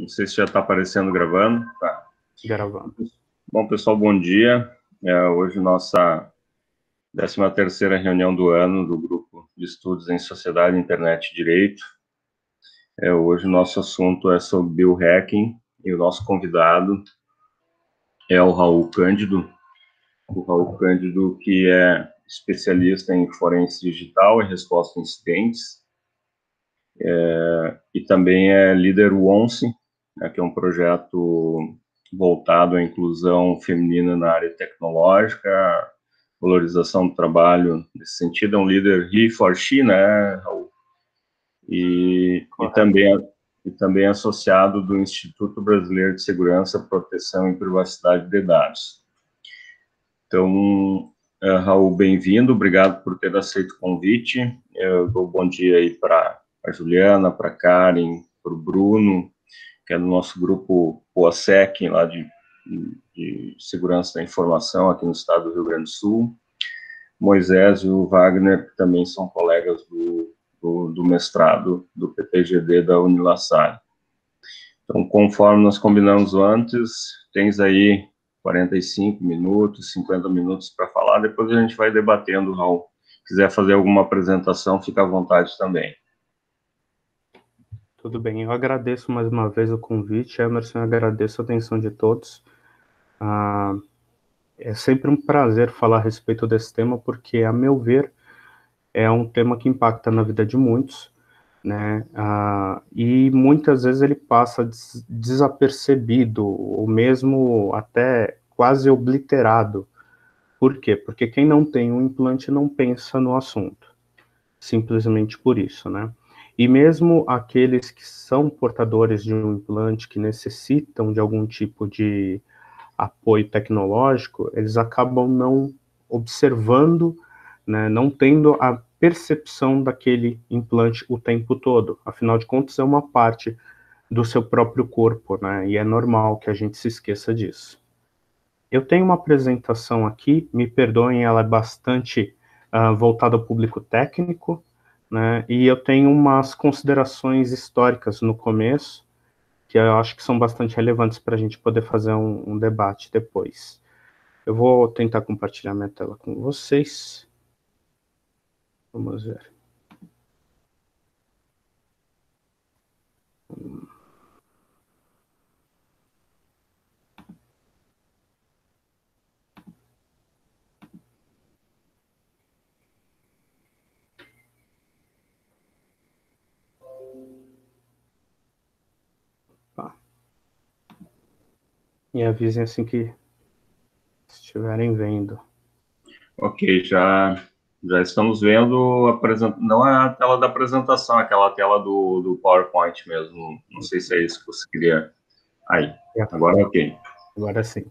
Não sei se já está aparecendo gravando. Tá. Gravando. Bom, pessoal, bom dia. Hoje nossa 13ª reunião do ano do Grupo de Estudos em Sociedade, Internet e Direito. Hoje o nosso assunto é sobre biohacking e o nosso convidado é o Raul Cândido. O Raul Cândido, que é especialista em forense digital e resposta a incidentes, e também é líder ONCE, que é um projeto voltado à inclusão feminina na área tecnológica, valorização do trabalho. Nesse sentido, é um líder he for she, né, Raul? E também associado do Instituto Brasileiro de Segurança, Proteção e Privacidade de Dados. Então, Raul, bem-vindo, obrigado por ter aceito o convite. Eu dou bom dia aí para a Juliana, para a Karen, para o Bruno, que é do nosso grupo POASEC, lá de Segurança da Informação, aqui no estado do Rio Grande do Sul. Moisés e o Wagner, que também são colegas do mestrado do PPGD da Unilassalle. Então, conforme nós combinamos antes, tens aí 45 minutos, 50 minutos para falar, depois a gente vai debatendo, Raul. Se quiser fazer alguma apresentação, fica à vontade também. Tudo bem, eu agradeço mais uma vez o convite, Emerson, eu agradeço a atenção de todos. É sempre um prazer falar a respeito desse tema, porque, a meu ver, é um tema que impacta na vida de muitos, né? E muitas vezes ele passa desapercebido, ou mesmo até quase obliterado. Por quê? Porque quem não tem um implante não pensa no assunto, simplesmente por isso, né? E mesmo aqueles que são portadores de um implante, que necessitam de algum tipo de apoio tecnológico, eles acabam não observando, né, não tendo a percepção daquele implante o tempo todo. Afinal de contas, é uma parte do seu próprio corpo, né? E é normal que a gente se esqueça disso. Eu tenho uma apresentação aqui, me perdoem, ela é bastante voltada ao público técnico, né? E eu tenho umas considerações históricas no começo, que eu acho que são bastante relevantes para a gente poder fazer um debate depois. Eu vou tentar compartilhar minha tela com vocês. Vamos ver. Tá. Me avisem assim que estiverem vendo. Ok, já estamos vendo, não é a tela da apresentação, é aquela tela do PowerPoint mesmo. Não sei se é isso que você queria. Aí, agora ok. Agora sim.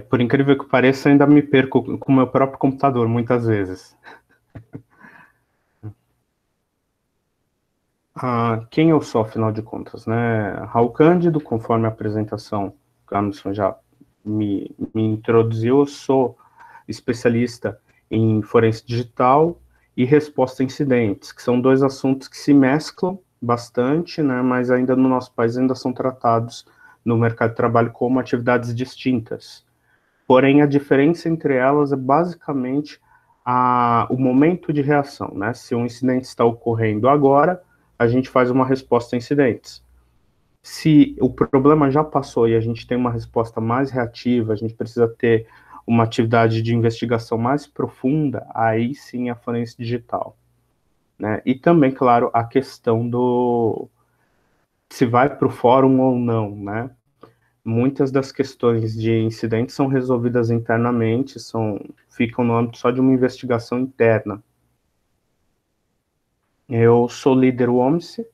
Por incrível que pareça, ainda me perco com o meu próprio computador, muitas vezes. Quem eu sou, afinal de contas, né? Raul Cândido, conforme a apresentação que o Emerson já me introduziu, eu sou especialista em forense digital e resposta a incidentes, que são dois assuntos que se mesclam bastante, né? Mas ainda no nosso país ainda são tratados no mercado de trabalho como atividades distintas. Porém, a diferença entre elas é basicamente o momento de reação, né? Se um incidente está ocorrendo agora, a gente faz uma resposta a incidentes. Se o problema já passou e a gente tem uma resposta mais reativa, a gente precisa ter uma atividade de investigação mais profunda, aí sim a forense digital, né? E também, claro, a questão do se vai para o fórum ou não, né? Muitas das questões de incidentes são resolvidas internamente, ficam no âmbito só de uma investigação interna. Eu sou líder OMSE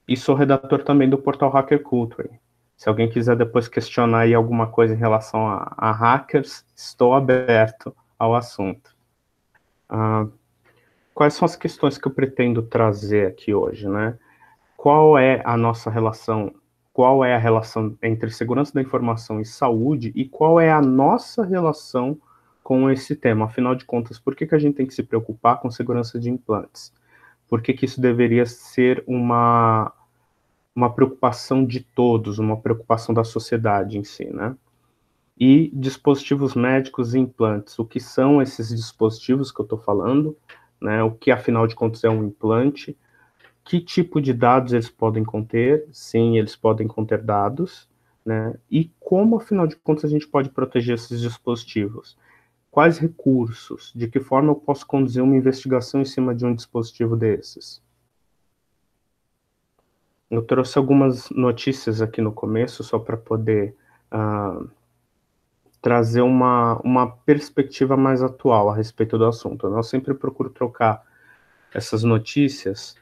e sou redator também do portal Hacker Culture. Se alguém quiser depois questionar aí alguma coisa em relação a hackers, estou aberto ao assunto. Quais são as questões que eu pretendo trazer aqui hoje, né? Qual é a nossa relação, qual é a relação entre segurança da informação e saúde e qual é a nossa relação com esse tema? Afinal de contas, por que a gente tem que se preocupar com segurança de implantes? Por que isso deveria ser uma preocupação de todos, uma preocupação da sociedade em si, né? E dispositivos médicos e implantes. O que são esses dispositivos que eu estou falando? Né? O que, afinal de contas, é um implante? Que tipo de dados eles podem conter? Sim, eles podem conter dados. Né? E como, afinal de contas, a gente pode proteger esses dispositivos? Quais recursos? De que forma eu posso conduzir uma investigação em cima de um dispositivo desses? Eu trouxe algumas notícias aqui no começo, só para poder trazer uma perspectiva mais atual a respeito do assunto. Eu sempre procuro trocar essas notícias,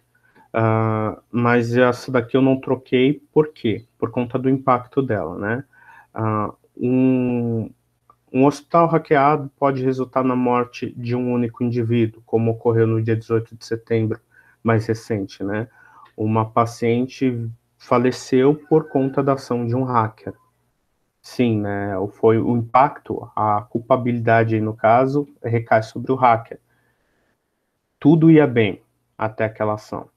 mas essa daqui eu não troquei, por quê? Por conta do impacto dela, né? Um hospital hackeado pode resultar na morte de um único indivíduo, como ocorreu no dia 18 de setembro, mais recente, né? Uma paciente faleceu por conta da ação de um hacker. Sim, né? Foi o impacto, a culpabilidade aí no caso, recai sobre o hacker. Tudo ia bem até aquela ação.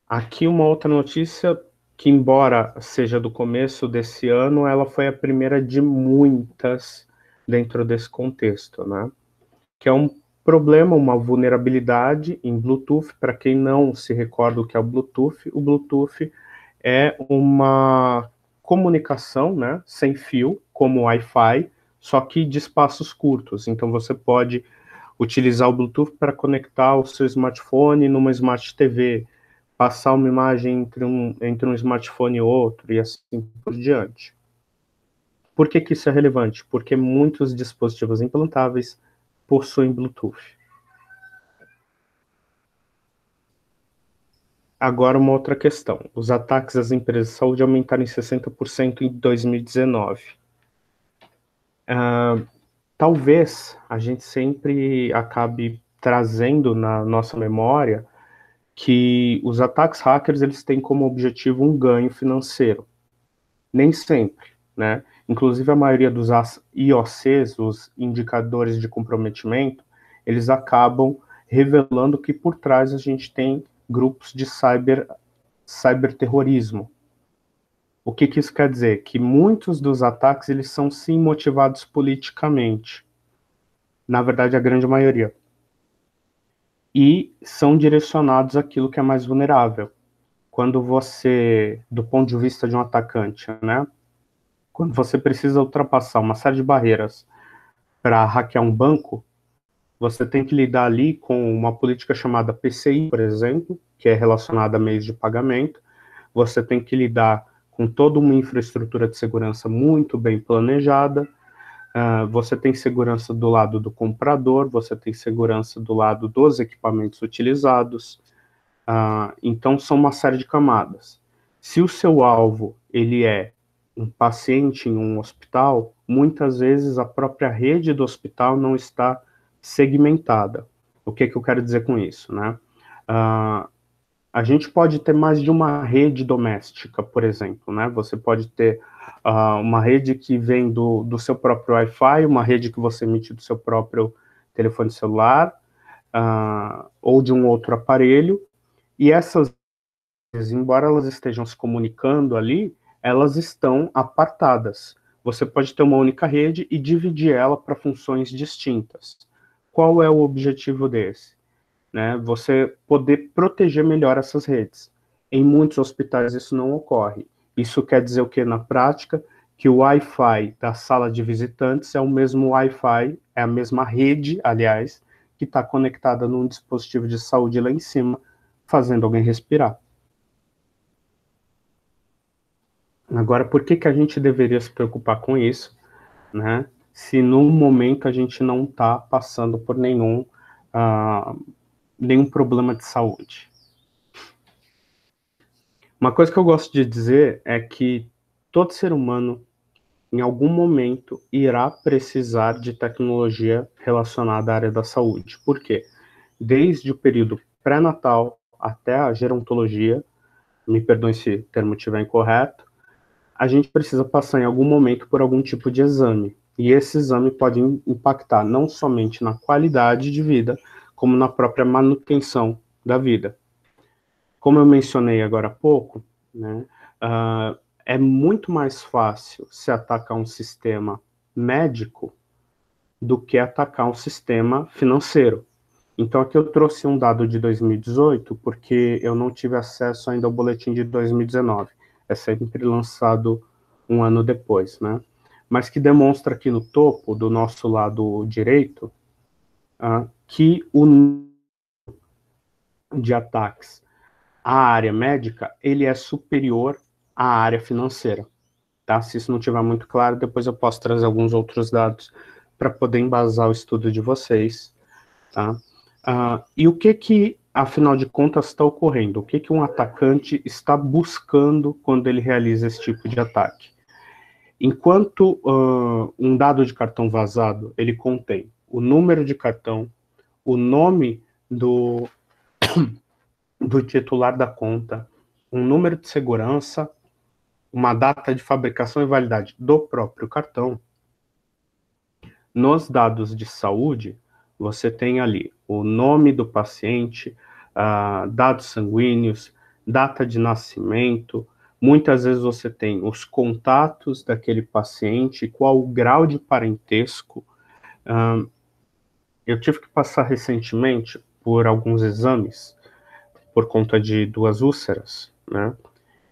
Aqui uma outra notícia que, embora seja do começo desse ano, ela foi a primeira de muitas dentro desse contexto, né? Que é um problema, uma vulnerabilidade em Bluetooth. Para quem não se recorda o que é o Bluetooth é uma comunicação, né, sem fio, como Wi-Fi, só que de espaços curtos. Então você pode utilizar o Bluetooth para conectar o seu smartphone numa Smart TV, passar uma imagem entre um smartphone e outro, e assim por diante. Por que isso é relevante? Porque muitos dispositivos implantáveis possuem Bluetooth. Agora, uma outra questão. Os ataques às empresas de saúde aumentaram em 60% em 2019. Talvez a gente sempre acabe trazendo na nossa memória que os ataques hackers eles têm como objetivo um ganho financeiro. Nem sempre, né? Inclusive a maioria dos IOCs, os indicadores de comprometimento, eles acabam revelando que por trás a gente tem grupos de cyberterrorismo. O que isso quer dizer? Que muitos dos ataques eles são sim motivados politicamente. Na verdade, a grande maioria. E são direcionados àquilo que é mais vulnerável. Quando você, do ponto de vista de um atacante, né? Quando você precisa ultrapassar uma série de barreiras para hackear um banco, você tem que lidar ali com uma política chamada PCI, por exemplo, que é relacionada a meios de pagamento. Você tem que lidar com toda uma infraestrutura de segurança muito bem planejada. Você tem segurança do lado do comprador, você tem segurança do lado dos equipamentos utilizados. Então, são uma série de camadas. Se o seu alvo ele é um paciente em um hospital, muitas vezes a própria rede do hospital não está segmentada. O que eu quero dizer com isso, né? A gente pode ter mais de uma rede doméstica, por exemplo, né? Você pode ter uma rede que vem do seu próprio Wi-Fi, uma rede que você emite do seu próprio telefone celular, ou de um outro aparelho, e essas, embora elas estejam se comunicando ali, elas estão apartadas. Você pode ter uma única rede e dividir ela para funções distintas. Qual é o objetivo desse? Né, você poder proteger melhor essas redes. Em muitos hospitais isso não ocorre. Isso quer dizer o que na prática? Que o Wi-Fi da sala de visitantes é o mesmo Wi-Fi, é a mesma rede, aliás, que está conectada num dispositivo de saúde lá em cima, fazendo alguém respirar. Agora, por que a gente deveria se preocupar com isso, né? Se no momento a gente não está passando por nenhum problema de saúde? Uma coisa que eu gosto de dizer é que todo ser humano, em algum momento, irá precisar de tecnologia relacionada à área da saúde. Por quê? Desde o período pré-natal até a gerontologia, me perdoe se o termo estiver incorreto, a gente precisa passar em algum momento por algum tipo de exame. E esse exame pode impactar não somente na qualidade de vida, como na própria manutenção da vida. Como eu mencionei agora há pouco, né, é muito mais fácil se atacar um sistema médico do que atacar um sistema financeiro. Então, aqui eu trouxe um dado de 2018, porque eu não tive acesso ainda ao boletim de 2019. É sempre lançado um ano depois, né? Mas que demonstra aqui no topo, do nosso lado direito, que o número de ataques à área médica, ele é superior à área financeira, tá? Se isso não estiver muito claro, depois eu posso trazer alguns outros dados para poder embasar o estudo de vocês, tá? E o que, afinal de contas, está ocorrendo? O que um atacante está buscando quando ele realiza esse tipo de ataque? Enquanto um dado de cartão vazado, ele contém o número de cartão, o nome do titular da conta, um número de segurança, uma data de fabricação e validade do próprio cartão. Nos dados de saúde, você tem ali o nome do paciente, dados sanguíneos, data de nascimento, muitas vezes você tem os contatos daquele paciente, qual o grau de parentesco. Eu tive que passar recentemente por alguns exames, por conta de 2 úlceras, né?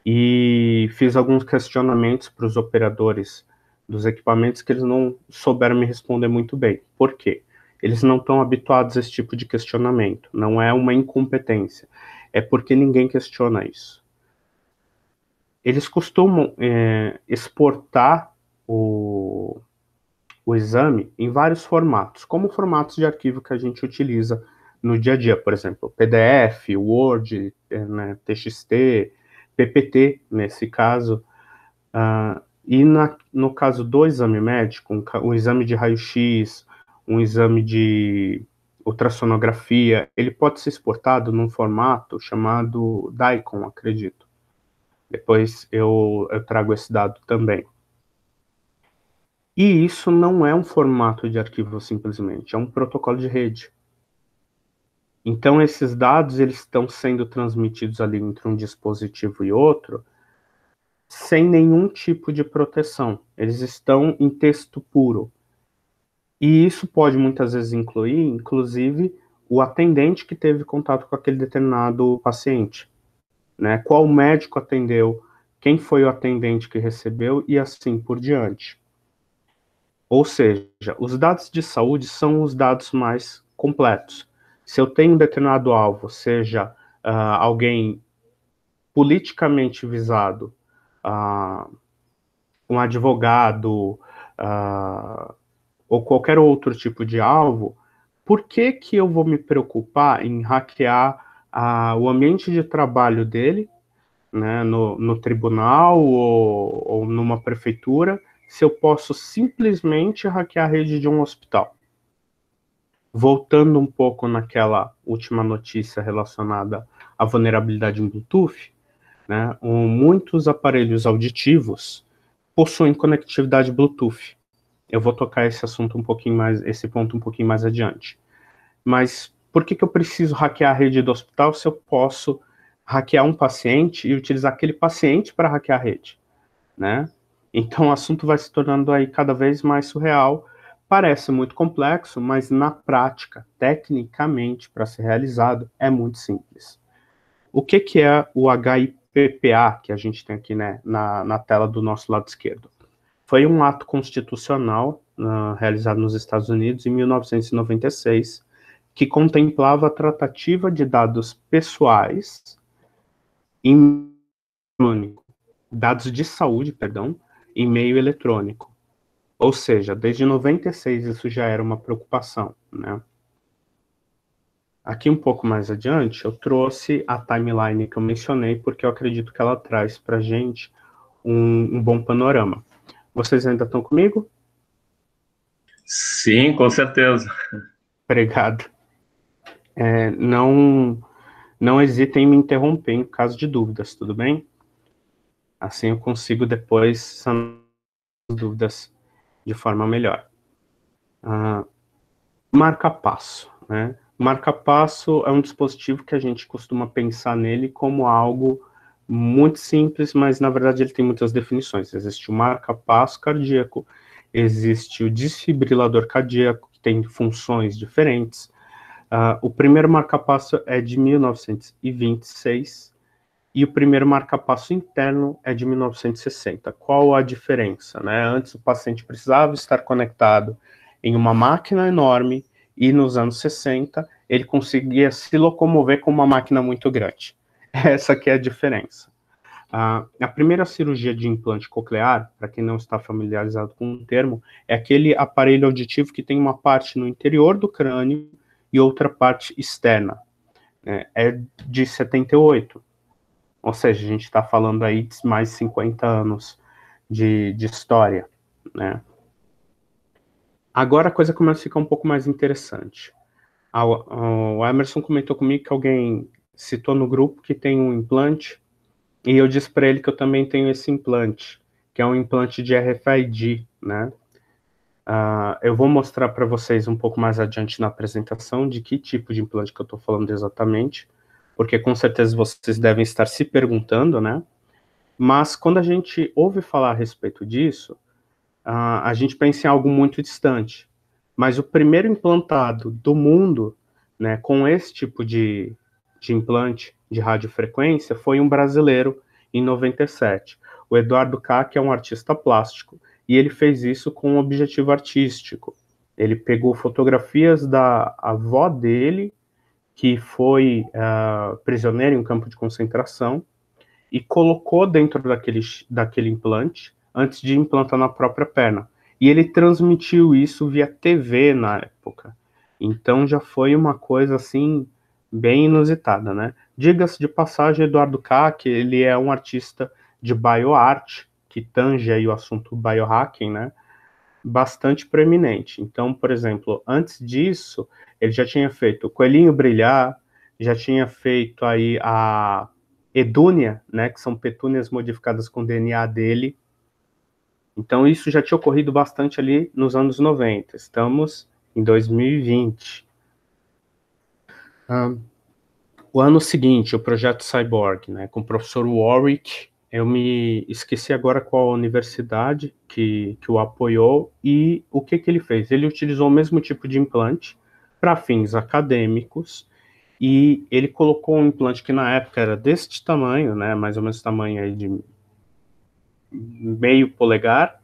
E fiz alguns questionamentos para os operadores dos equipamentos que eles não souberam me responder muito bem. Por quê? Eles não estão habituados a esse tipo de questionamento. Não é uma incompetência. É porque ninguém questiona isso. Eles costumam exportar o exame em vários formatos, como formatos de arquivo que a gente utiliza no dia a dia, por exemplo, PDF, Word, né, TXT, PPT, nesse caso, e no caso do exame médico, um exame de raio-x, um exame de ultrassonografia, ele pode ser exportado num formato chamado DICOM, acredito. Depois eu trago esse dado também. E isso não é um formato de arquivo simplesmente, é um protocolo de rede. Então esses dados eles estão sendo transmitidos ali entre um dispositivo e outro, sem nenhum tipo de proteção. Eles estão em texto puro. E isso pode muitas vezes incluir, inclusive, o atendente que teve contato com aquele determinado paciente, né? Qual médico atendeu, quem foi o atendente que recebeu e assim por diante. Ou seja, os dados de saúde são os dados mais completos. Se eu tenho um determinado alvo, seja alguém politicamente visado, um advogado, ou qualquer outro tipo de alvo, por que eu vou me preocupar em hackear o ambiente de trabalho dele, né, no tribunal ou numa prefeitura, se eu posso simplesmente hackear a rede de um hospital? Voltando um pouco naquela última notícia relacionada à vulnerabilidade em Bluetooth, né, muitos aparelhos auditivos possuem conectividade Bluetooth. Eu vou tocar esse assunto um pouquinho mais, esse ponto um pouquinho mais adiante. Mas por que eu preciso hackear a rede do hospital se eu posso hackear um paciente e utilizar aquele paciente para hackear a rede, né? Então o assunto vai se tornando aí cada vez mais surreal. Parece muito complexo, mas na prática, tecnicamente, para ser realizado, é muito simples. O que é o HIPPA que a gente tem aqui, né, na tela do nosso lado esquerdo? Foi um ato constitucional realizado nos Estados Unidos em 1996, que contemplava a tratativa de dados pessoais em dados de saúde, perdão, em meio eletrônico. Ou seja, desde 96 isso já era uma preocupação, né? Aqui um pouco mais adiante, eu trouxe a timeline que eu mencionei, porque eu acredito que ela traz para a gente um bom panorama. Vocês ainda estão comigo? Sim, com certeza. Obrigado. Não hesitem em me interromper em caso de dúvidas, tudo bem? Assim eu consigo depois sanar as dúvidas de forma melhor. Marca passo, né? marca-passo é um dispositivo que a gente costuma pensar nele como algo muito simples, mas na verdade ele tem muitas definições. Existe o marca-passo cardíaco, existe o desfibrilador cardíaco, que tem funções diferentes. O primeiro marca-passo é de 1926 e o primeiro marca-passo interno é de 1960. Qual a diferença, né? Antes o paciente precisava estar conectado em uma máquina enorme e nos anos 60 ele conseguia se locomover com uma máquina muito grande. Essa que é a diferença. A primeira cirurgia de implante coclear, para quem não está familiarizado com o termo, é aquele aparelho auditivo que tem uma parte no interior do crânio e outra parte externa. É de 78. Ou seja, a gente está falando aí de mais de 50 anos de história, né? Agora a coisa começa a ficar um pouco mais interessante. O Emerson comentou comigo que alguém citou no grupo que tem um implante, e eu disse para ele que eu também tenho esse implante, que é um implante de RFID, né? Eu vou mostrar para vocês um pouco mais adiante na apresentação de que tipo de implante que eu estou falando exatamente, porque com certeza vocês devem estar se perguntando, né? Mas quando a gente ouve falar a respeito disso, a gente pensa em algo muito distante. Mas o primeiro implantado do mundo, né, com esse tipo de implante de radiofrequência foi um brasileiro em 97. O Eduardo K, que é um artista plástico, e ele fez isso com um objetivo artístico. Ele pegou fotografias da avó dele, que foi prisioneira em um campo de concentração, e colocou dentro daquele implante, antes de implantar na própria perna. E ele transmitiu isso via TV na época. Então já foi uma coisa assim bem inusitada, né? Diga-se de passagem, Eduardo K, que ele é um artista de bioarte, que tange aí o assunto biohacking, né? Bastante proeminente. Então, por exemplo, antes disso, ele já tinha feito o Coelhinho Brilhar, já tinha feito aí a Edúnia, né, que são petúnias modificadas com DNA dele. Então, isso já tinha ocorrido bastante ali nos anos 90. Estamos em 2020. O ano seguinte, o projeto Cyborg, né, com o professor Warwick. Eu me esqueci agora qual a universidade que o apoiou e o que ele fez. Ele utilizou o mesmo tipo de implante para fins acadêmicos e ele colocou um implante que na época era deste tamanho, né, mais ou menos tamanho aí de meio polegar,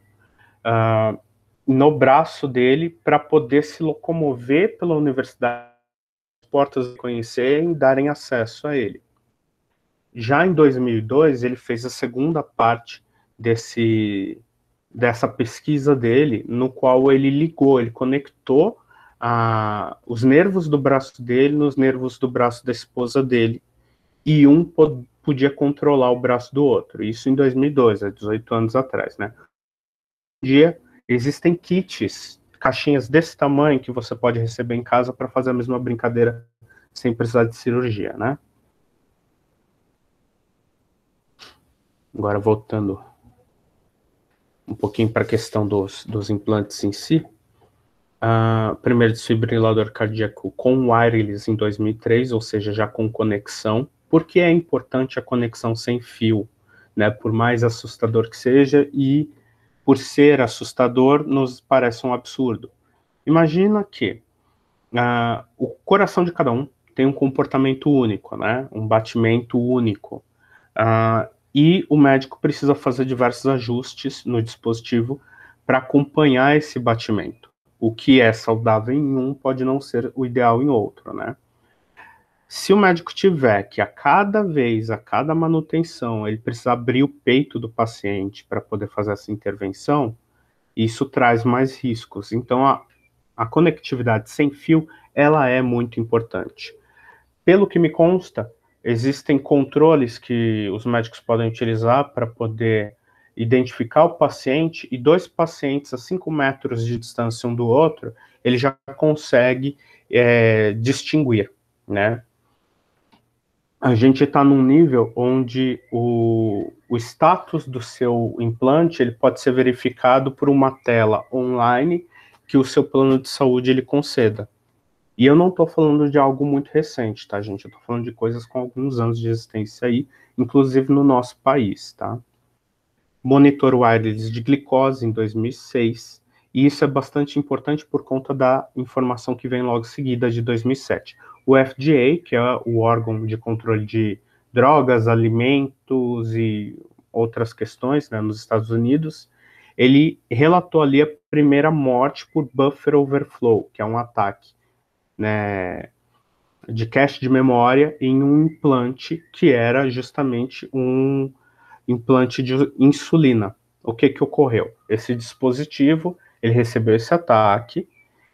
no braço dele para poder se locomover pela universidade, as portas conhecerem e darem acesso a ele. Já em 2002, ele fez a segunda parte dessa pesquisa dele, no qual ele conectou os nervos do braço dele nos nervos do braço da esposa dele, e um podia controlar o braço do outro. Isso em 2002, há 18 anos atrás, né? Hoje em dia, existem kits, caixinhas desse tamanho, que você pode receber em casa para fazer a mesma brincadeira sem precisar de cirurgia, né? Agora, voltando um pouquinho para a questão dos implantes em si. Primeiro desfibrilador cardíaco com wireless em 2003, ou seja, já com conexão. Por que é importante a conexão sem fio? Né? Por mais assustador que seja, e por ser assustador, nos parece um absurdo. Imagina que o coração de cada um tem um comportamento único, né? Um batimento único. E o médico precisa fazer diversos ajustes no dispositivo para acompanhar esse batimento. O que é saudável em um pode não ser o ideal em outro, né? Se o médico tiver que a cada manutenção, ele precisa abrir o peito do paciente para poder fazer essa intervenção, isso traz mais riscos. Então, a conectividade sem fio, ela é muito importante. Pelo que me consta, existem controles que os médicos podem utilizar para poder identificar o paciente, e dois pacientes a 5 metros de distância um do outro, ele já consegue distinguir, né? A gente está num nível onde o status do seu implante ele pode ser verificado por uma tela online que o seu plano de saúde ele conceda. E eu não estou falando de algo muito recente, tá, gente? Eu estou falando de coisas com alguns anos de existência aí, inclusive no nosso país, tá? Monitor wireless de glicose em 2006, e isso é bastante importante por conta da informação que vem logo seguida de 2007. O FDA, que é o órgão de controle de drogas, alimentos e outras questões, né, nos Estados Unidos, ele relatou ali a primeira morte por buffer overflow, que é um ataque, né, de cache de memória em um implante que era justamente um implante de insulina. O que que ocorreu? Esse dispositivo, ele recebeu esse ataque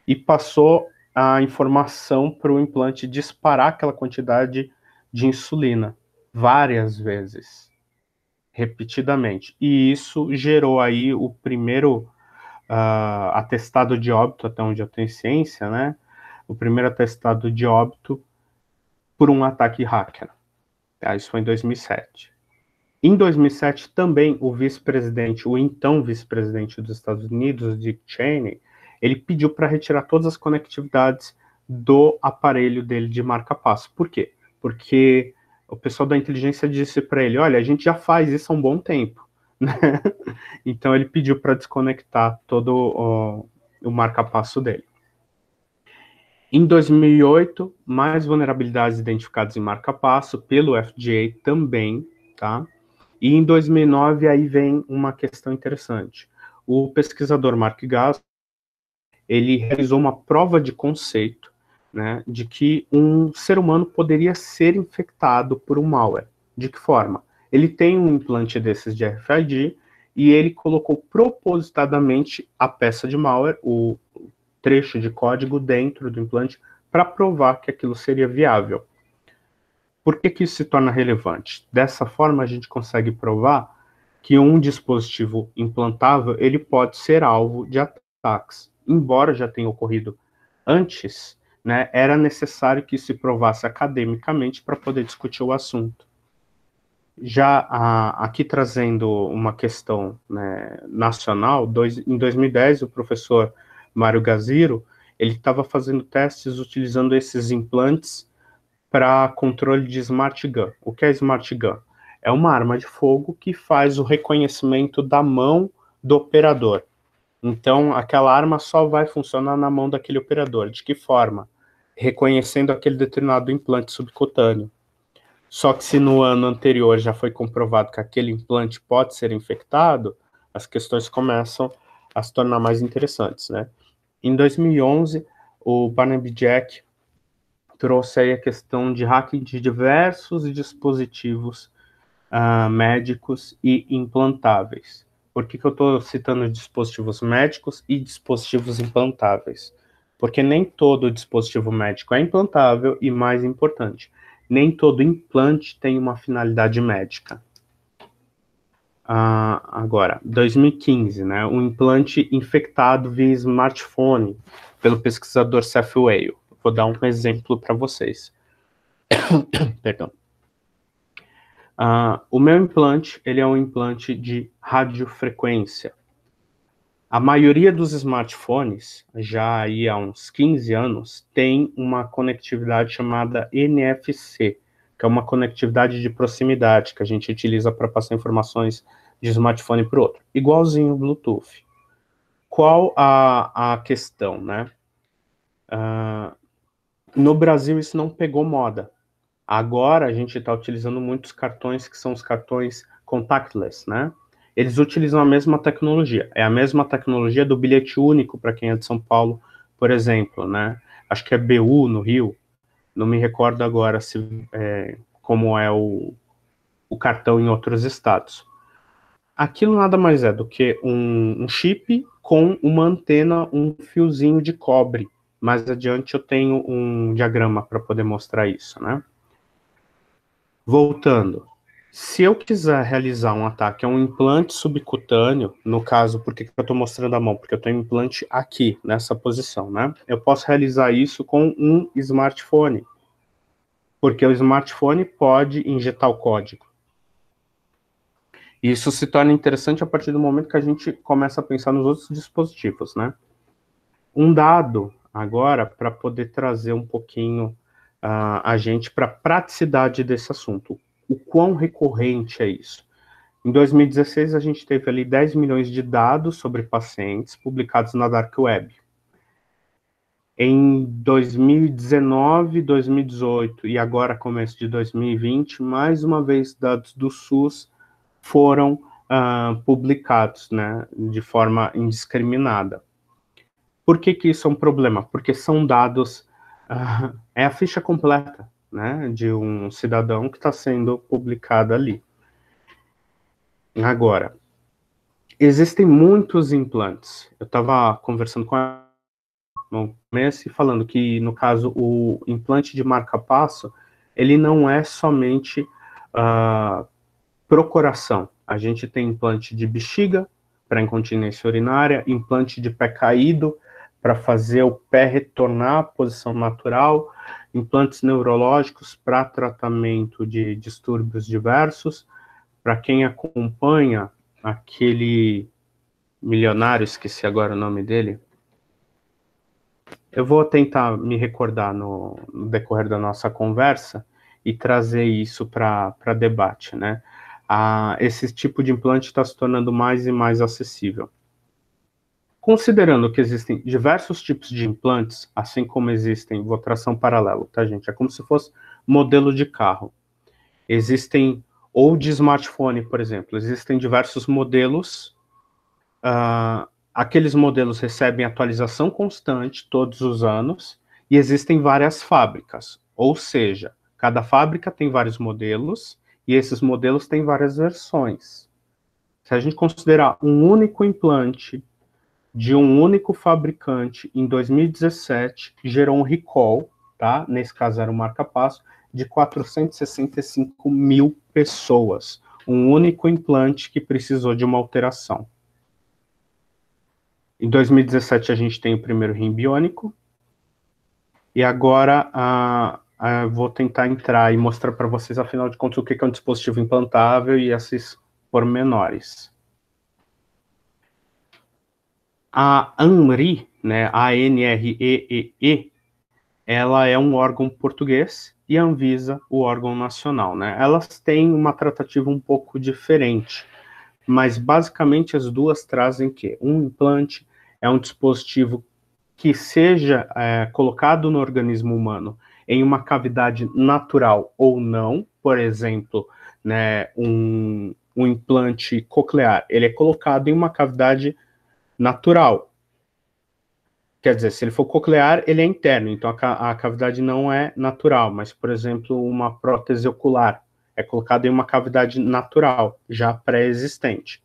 e passou a informação para o implante disparar aquela quantidade de insulina várias vezes, repetidamente. E isso gerou aí o primeiro atestado de óbito, até onde eu tenho ciência, né? O primeiro atestado de óbito por um ataque hacker. Isso foi em 2007. Em 2007, também o vice-presidente, o então vice-presidente dos Estados Unidos, Dick Cheney, ele pediu para retirar todas as conectividades do aparelho dele de marca-passo. Por quê? Porque o pessoal da inteligência disse para ele, olha, a gente já faz isso há um bom tempo. Né? Então ele pediu para desconectar todo o marca-passo dele. Em 2008, mais vulnerabilidades identificadas em marca-passo pelo FDA também, tá? E em 2009, aí vem uma questão interessante. O pesquisador Mark Gass, ele realizou uma prova de conceito, né, de que um ser humano poderia ser infectado por um malware. De que forma? Ele tem um implante desses de RFID e ele colocou propositadamente a peça de malware, o trecho de código dentro do implante, para provar que aquilo seria viável. Por que que isso se torna relevante? Dessa forma, a gente consegue provar que um dispositivo implantável ele pode ser alvo de ataques. Embora já tenha ocorrido antes, né, era necessário que se provasse academicamente para poder discutir o assunto. Já aqui trazendo uma questão, né, nacional, em 2010 o professor Mário Gaziro, ele estava fazendo testes utilizando esses implantes para controle de Smart Gun. O que é Smart Gun? É uma arma de fogo que faz o reconhecimento da mão do operador. Então, aquela arma só vai funcionar na mão daquele operador. De que forma? Reconhecendo aquele determinado implante subcutâneo. Só que se no ano anterior já foi comprovado que aquele implante pode ser infectado, as questões começam a se tornar mais interessantes, né? Em 2011, o Barnaby Jack trouxe aí a questão de hacking de diversos dispositivos médicos e implantáveis. Por que eu estou citando dispositivos médicos e dispositivos implantáveis? Porque nem todo dispositivo médico é implantável e, mais importante, nem todo implante tem uma finalidade médica. Agora, 2015, né, um implante infectado via smartphone pelo pesquisador Seth Weil. Vou dar um exemplo para vocês. Perdão. O meu implante, ele é um implante de radiofrequência. A maioria dos smartphones, já aí há uns 15 anos, tem uma conectividade chamada NFC, que é uma conectividade de proximidade, que a gente utiliza para passar informações de smartphone para o outro. Igualzinho o Bluetooth. Qual a questão, né? No Brasil isso não pegou moda. Agora a gente está utilizando muitos cartões que são os cartões contactless, né? Eles utilizam a mesma tecnologia. É a mesma tecnologia do bilhete único para quem é de São Paulo, por exemplo, né? Acho que é BU no Rio. Não me recordo agora como é o cartão em outros estados. Aquilo nada mais é do que um chip com uma antena, um fiozinho de cobre. Mais adiante eu tenho um diagrama para poder mostrar isso, né? Voltando, se eu quiser realizar um ataque a um implante subcutâneo, no caso, por que eu estou mostrando a mão? Porque eu tenho um implante aqui, nessa posição, né? Eu posso realizar isso com um smartphone, porque o smartphone pode injetar o código. Isso se torna interessante a partir do momento que a gente começa a pensar nos outros dispositivos, né? Um dado agora para poder trazer um pouquinho a gente para a praticidade desse assunto. O quão recorrente é isso? Em 2016, a gente teve ali 10 milhões de dados sobre pacientes publicados na Dark Web. Em 2019, 2018 e agora começo de 2020, mais uma vez dados do SUS foram publicados, né, de forma indiscriminada. Por que isso é um problema? Porque são dados, é a ficha completa, né, de um cidadão que está sendo publicada ali. Agora, existem muitos implantes. Eu estava conversando com a no começo e falando que, no caso, o implante de marca-passo, ele não é somente pro coração. A gente tem implante de bexiga para incontinência urinária, implante de pé caído para fazer o pé retornar à posição natural, implantes neurológicos para tratamento de distúrbios diversos. Para quem acompanha aquele milionário, esqueci agora o nome dele, eu vou tentar me recordar no decorrer da nossa conversa e trazer isso para debate, né? Esse tipo de implante está se tornando mais e mais acessível. Considerando que existem diversos tipos de implantes, assim como existem, vou traçar um paralelo, tá, gente? É como se fosse modelo de carro. Existem, ou de smartphone, por exemplo, existem diversos modelos. Aqueles modelos recebem atualização constante todos os anos e existem várias fábricas, ou seja, cada fábrica tem vários modelos e esses modelos têm várias versões. Se a gente considerar um único implante de um único fabricante em 2017, gerou um recall, tá? Nesse caso era o marca-passo, de 465 mil pessoas. Um único implante que precisou de uma alteração. Em 2017, a gente tem o primeiro rim biônico. E agora, vou tentar entrar e mostrar para vocês, afinal de contas, o que é um dispositivo implantável e esses pormenores. A ANRI, né, ANREEE, ela é um órgão português e a Anvisa, o órgão nacional, né? Elas têm uma tratativa um pouco diferente, mas basicamente as duas trazem que um implante é um dispositivo que seja colocado no organismo humano em uma cavidade natural ou não, por exemplo, né, um implante coclear, ele é colocado em uma cavidade natural. Quer dizer, se ele for coclear, ele é interno, então a cavidade não é natural, mas, por exemplo, uma prótese ocular é colocada em uma cavidade natural, já pré-existente.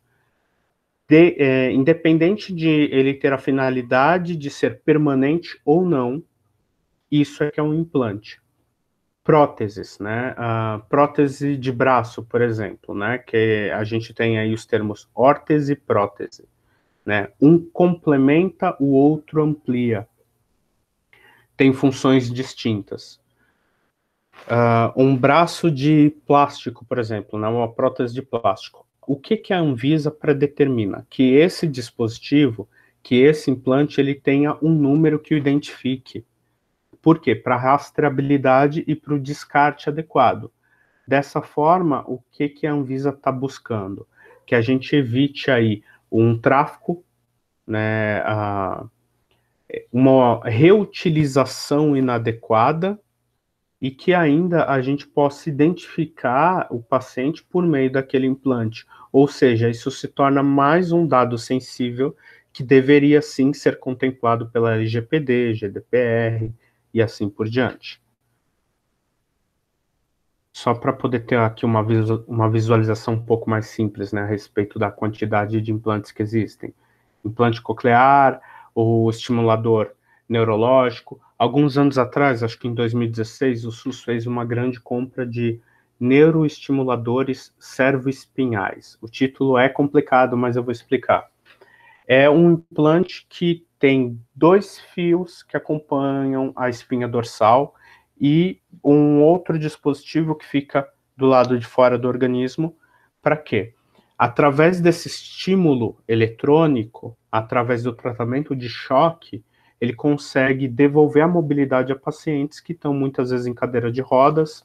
Independente de ele ter a finalidade de ser permanente ou não, isso é que é um implante. Próteses, né? Prótese de braço, por exemplo, né? Que a gente tem aí os termos órtese e prótese, né? Um complementa, o outro amplia. Tem funções distintas. Um braço de plástico, por exemplo, né? Uma prótese de plástico. O que a Anvisa predetermina? Que esse dispositivo, que esse implante, ele tenha um número que o identifique. Por quê? Para rastreabilidade e para o descarte adequado. Dessa forma, o que a Anvisa está buscando? Que a gente evite aí um tráfico, né, uma reutilização inadequada e que ainda a gente possa identificar o paciente por meio daquele implante. Ou seja, isso se torna mais um dado sensível que deveria sim ser contemplado pela LGPD, GDPR e assim por diante. Só para poder ter aqui uma visualização um pouco mais simples, né, a respeito da quantidade de implantes que existem. Implante coclear, o estimulador neurológico. Alguns anos atrás, acho que em 2016, o SUS fez uma grande compra de neuroestimuladores cervoespinhais. O título é complicado, mas eu vou explicar. É um implante que tem 2 fios que acompanham a espinha dorsal e um outro dispositivo que fica do lado de fora do organismo. Para quê? Através desse estímulo eletrônico, através do tratamento de choque, ele consegue devolver a mobilidade a pacientes que estão muitas vezes em cadeira de rodas,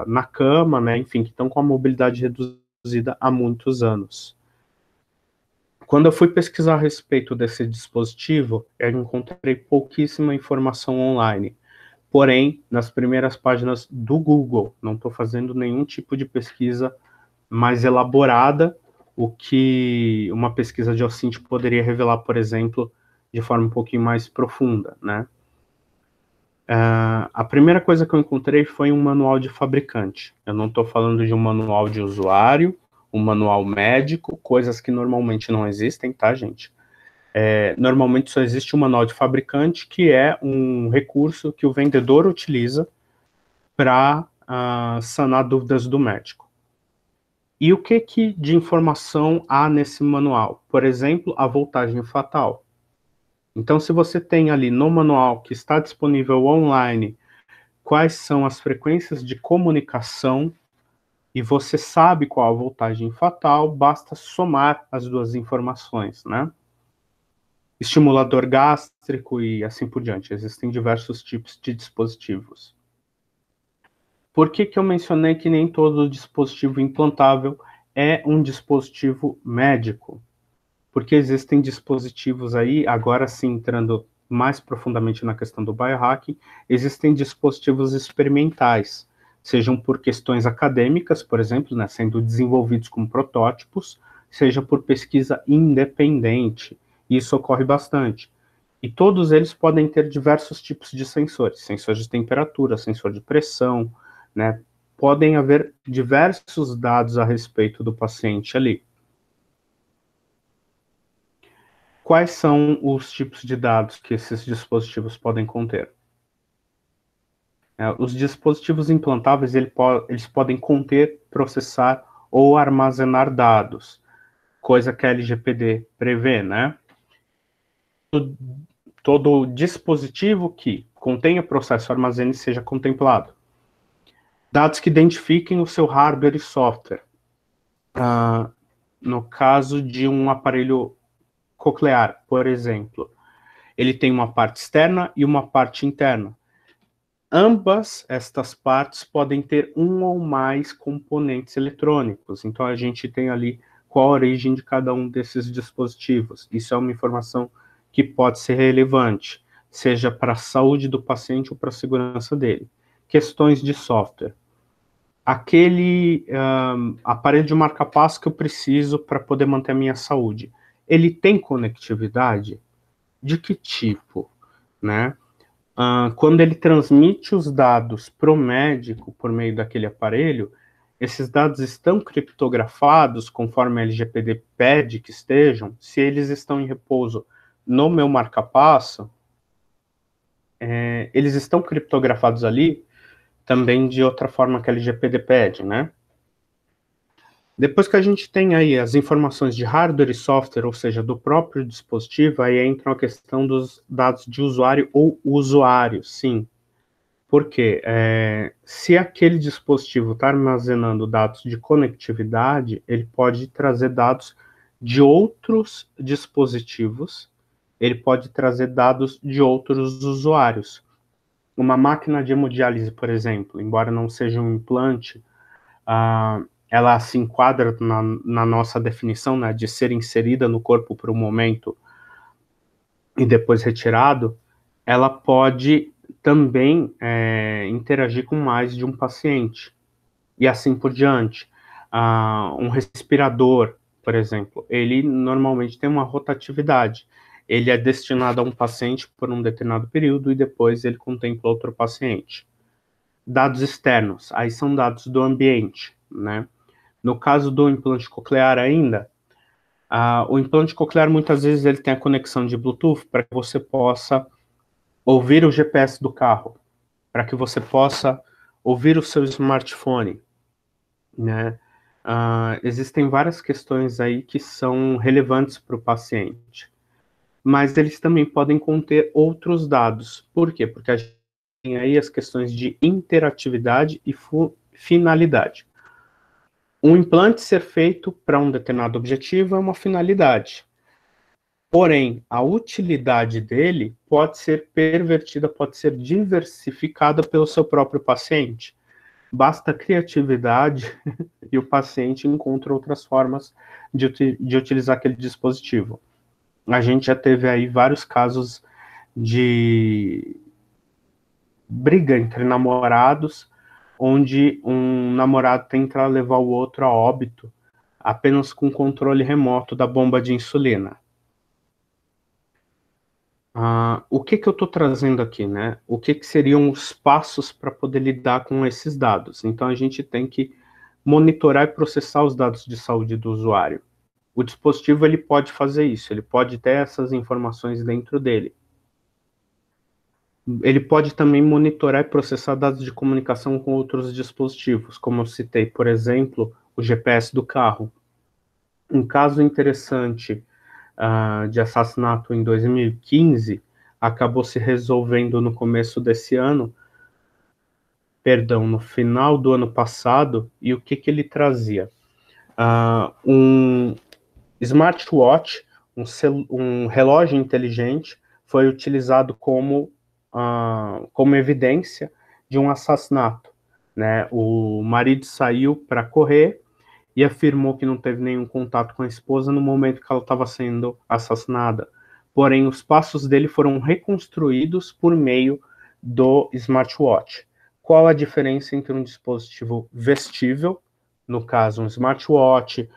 na cama, né, enfim, que estão com a mobilidade reduzida há muitos anos. Quando eu fui pesquisar a respeito desse dispositivo, eu encontrei pouquíssima informação online. Porém, nas primeiras páginas do Google, não estou fazendo nenhum tipo de pesquisa mais elaborada, o que uma pesquisa de OSINT poderia revelar, por exemplo, de forma um pouquinho mais profunda, né? A primeira coisa que eu encontrei foi um manual de fabricante. Eu não estou falando de um manual de usuário, um manual médico, coisas que normalmente não existem, tá, gente? Normalmente só existe um manual de fabricante, que é um recurso que o vendedor utiliza para sanar dúvidas do médico. E o que de informação há nesse manual? Por exemplo, a voltagem fatal. Então, se você tem ali no manual, que está disponível online, quais são as frequências de comunicação, e você sabe qual a voltagem fatal, basta somar as duas informações, né? Estimulador gástrico e assim por diante. Existem diversos tipos de dispositivos. Por que eu mencionei que nem todo dispositivo implantável é um dispositivo médico? Porque existem dispositivos aí, agora sim entrando mais profundamente na questão do biohacking, existem dispositivos experimentais, sejam por questões acadêmicas, por exemplo, né, sendo desenvolvidos como protótipos, seja por pesquisa independente. Isso ocorre bastante. E todos eles podem ter diversos tipos de sensores, sensor de temperatura, sensor de pressão, né? Podem haver diversos dados a respeito do paciente ali. Quais são os tipos de dados que esses dispositivos podem conter? Os dispositivos implantáveis, eles podem conter, processar ou armazenar dados, coisa que a LGPD prevê, né? Todo dispositivo que contenha processo, armazene e seja contemplado. Dados que identifiquem o seu hardware e software. No caso de um aparelho coclear, por exemplo, ele tem uma parte externa e uma parte interna. Ambas estas partes podem ter um ou mais componentes eletrônicos. Então, a gente tem ali qual a origem de cada um desses dispositivos. Isso é uma informação que pode ser relevante, seja para a saúde do paciente ou para a segurança dele. Questões de software. Aquele aparelho de marca-passo que eu preciso para poder manter a minha saúde, ele tem conectividade? De que tipo, né? Quando ele transmite os dados para o médico por meio daquele aparelho, esses dados estão criptografados conforme a LGPD pede que estejam. Se eles estão em repouso no meu marca-passo, eles estão criptografados ali também de outra forma que a LGPD pede, né? Depois que a gente tem aí as informações de hardware e software, ou seja, do próprio dispositivo, aí entra a questão dos dados de usuário ou usuário, sim. Por quê? Se aquele dispositivo está armazenando dados de conectividade, ele pode trazer dados de outros dispositivos, ele pode trazer dados de outros usuários. Uma máquina de hemodiálise, por exemplo, embora não seja um implante, ela se enquadra na nossa definição, né, de ser inserida no corpo por um momento e depois retirado, ela pode também interagir com mais de um paciente, e assim por diante. Um respirador, por exemplo, ele normalmente tem uma rotatividade. Ele é destinado a um paciente por um determinado período e depois ele contempla outro paciente. Dados externos, aí são dados do ambiente, né? No caso do implante coclear ainda, o implante coclear muitas vezes ele tem a conexão de Bluetooth para que você possa ouvir o GPS do carro, para que você possa ouvir o seu smartphone, né? Existem várias questões aí que são relevantes para o paciente, mas eles também podem conter outros dados. Por quê? Porque a gente tem aí as questões de interatividade e finalidade. Um implante ser feito para um determinado objetivo é uma finalidade. Porém, a utilidade dele pode ser pervertida, pode ser diversificada pelo seu próprio paciente. Basta criatividade e o paciente encontra outras formas de utilizar aquele dispositivo. A gente já teve aí vários casos de briga entre namorados, onde um namorado tenta levar o outro a óbito apenas com controle remoto da bomba de insulina. O que eu estou trazendo aqui, né? O que seriam os passos para poder lidar com esses dados? Então, a gente tem que monitorar e processar os dados de saúde do usuário. O dispositivo ele pode fazer isso, ele pode ter essas informações dentro dele. Ele pode também monitorar e processar dados de comunicação com outros dispositivos, como eu citei, por exemplo, o GPS do carro. Um caso interessante de assassinato em 2015 acabou se resolvendo no começo desse ano, no final do ano passado, e o que ele trazia? Um smartwatch, um relógio inteligente, foi utilizado como evidência de um assassinato, né? O marido saiu para correr e afirmou que não teve nenhum contato com a esposa no momento que ela estava sendo assassinada. Porém, os passos dele foram reconstruídos por meio do smartwatch. Qual a diferença entre um dispositivo vestível, no caso um smartwatch,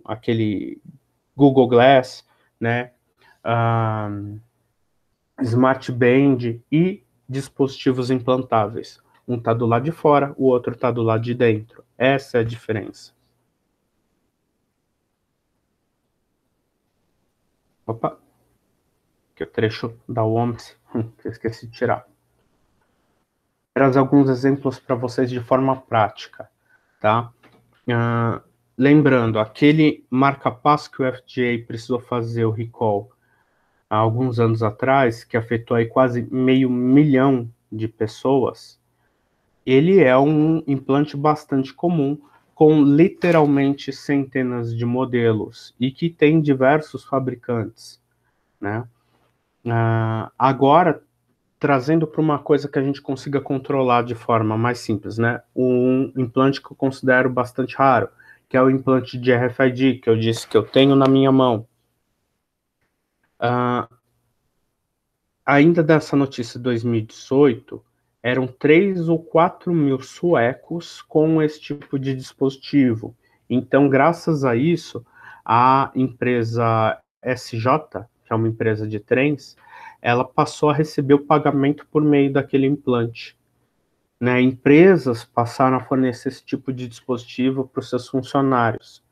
aquele Google Glass, né, Smart Band e dispositivos implantáveis? Um está do lado de fora, o outro está do lado de dentro. Essa é a diferença. Opa, que o trecho da OMS, que eu esqueci de tirar. Vou trazer alguns exemplos para vocês de forma prática, tá? Lembrando, aquele marca-passo que o FDA precisou fazer o recall há alguns anos atrás, que afetou aí quase 500 mil de pessoas, ele é um implante bastante comum, com literalmente centenas de modelos, e que tem diversos fabricantes, né? Agora, trazendo para uma coisa que a gente consiga controlar de forma mais simples, né? Um implante que eu considero bastante raro, que é o implante de RFID, que eu disse que eu tenho na minha mão. Ainda dessa notícia de 2018, eram 3 ou 4 mil suecos com esse tipo de dispositivo. Então, graças a isso, a empresa SJ, que é uma empresa de trens, ela passou a receber o pagamento por meio daquele implante, né? Empresas passaram a fornecer esse tipo de dispositivo para os seus funcionários.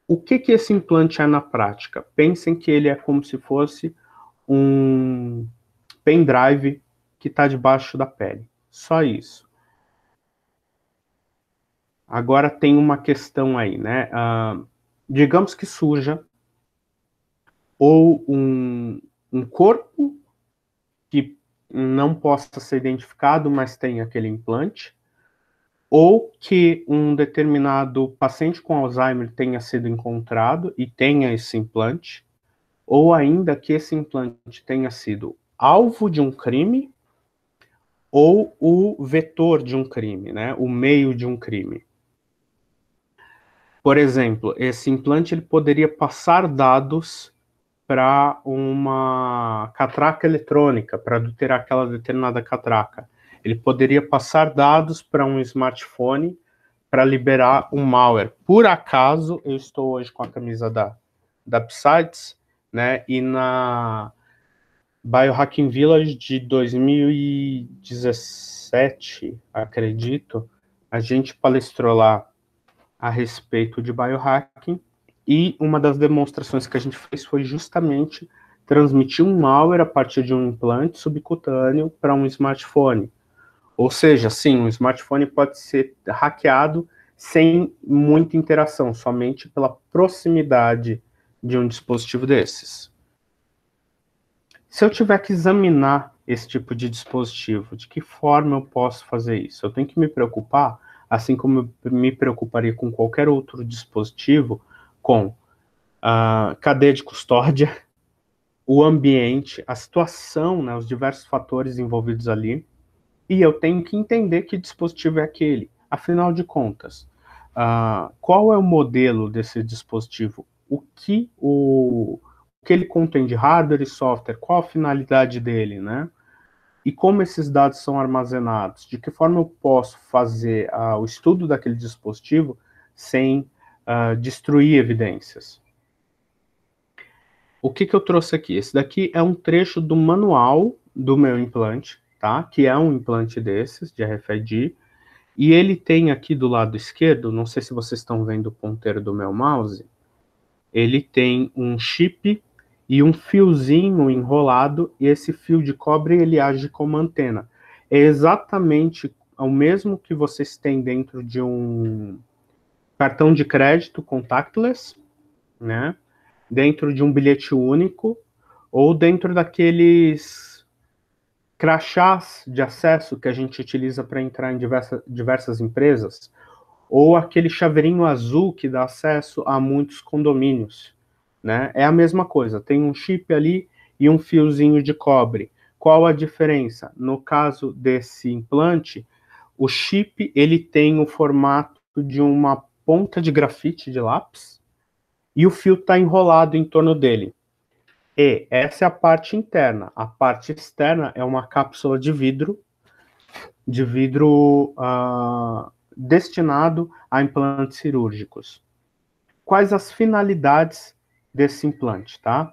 O que esse implante é na prática? Pensem que ele é como se fosse um pendrive que está debaixo da pele. Só isso. Agora tem uma questão aí, né? Digamos que surja ou um corpo que não possa ser identificado, mas tem aquele implante, ou que um determinado paciente com Alzheimer tenha sido encontrado e tenha esse implante, ou ainda que esse implante tenha sido alvo de um crime ou o vetor de um crime, né? O meio de um crime. Por exemplo, esse implante ele poderia passar dados para uma catraca eletrônica, para adulterar aquela determinada catraca. Ele poderia passar dados para um smartphone para liberar um malware. Por acaso, eu estou hoje com a camisa da Psytes, né? E na Biohacking Village de 2017, acredito, a gente palestrou lá a respeito de biohacking, e uma das demonstrações que a gente fez foi justamente transmitir um malware a partir de um implante subcutâneo para um smartphone. Ou seja, sim, um smartphone pode ser hackeado sem muita interação, somente pela proximidade de um dispositivo desses. Se eu tiver que examinar esse tipo de dispositivo, de que forma eu posso fazer isso? Eu tenho que me preocupar, assim como eu me preocuparia com qualquer outro dispositivo, com a cadeia de custódia, o ambiente, a situação, né, os diversos fatores envolvidos ali, e eu tenho que entender que dispositivo é aquele. Afinal de contas, qual é o modelo desse dispositivo? O que ele contém de hardware e software? Qual a finalidade dele, né? E como esses dados são armazenados? De que forma eu posso fazer o estudo daquele dispositivo sem destruir evidências? O que eu trouxe aqui? Esse daqui é um trecho do manual do meu implante, tá? Que é um implante desses, de RFID, e ele tem aqui do lado esquerdo, não sei se vocês estão vendo o ponteiro do meu mouse, ele tem um chip e um fiozinho enrolado, e esse fio de cobre ele age como antena. É exatamente o mesmo que vocês têm dentro de um cartão de crédito contactless, né? Dentro de um bilhete único, ou dentro daqueles crachás de acesso que a gente utiliza para entrar em diversas empresas, ou aquele chaveirinho azul que dá acesso a muitos condomínios, né? É a mesma coisa, tem um chip ali e um fiozinho de cobre. Qual a diferença? No caso desse implante, o chip ele tem o formato de uma ponta de grafite de lápis e o fio está enrolado em torno dele. E essa é a parte interna. A parte externa é uma cápsula de vidro destinado a implantes cirúrgicos. Quais as finalidades desse implante, tá?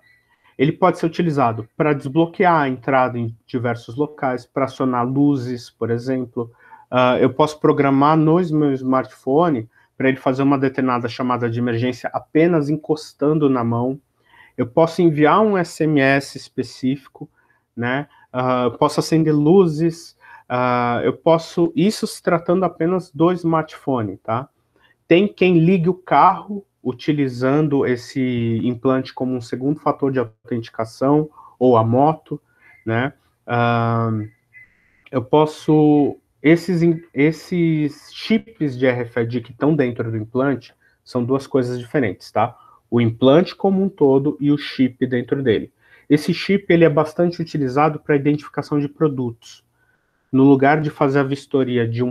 Ele pode ser utilizado para desbloquear a entrada em diversos locais, para acionar luzes, por exemplo. Eu posso programar no meu smartphone para ele fazer uma determinada chamada de emergência apenas encostando na mão. Eu posso enviar um SMS específico, né? Eu posso acender luzes, eu posso, isso se tratando apenas do smartphone, tá? Tem quem ligue o carro utilizando esse implante como um segundo fator de autenticação, ou a moto, né? Eu posso, esses chips de RFID que estão dentro do implante são duas coisas diferentes, tá? O implante como um todo e o chip dentro dele. Esse chip ele é bastante utilizado para identificação de produtos. No lugar de fazer a vistoria de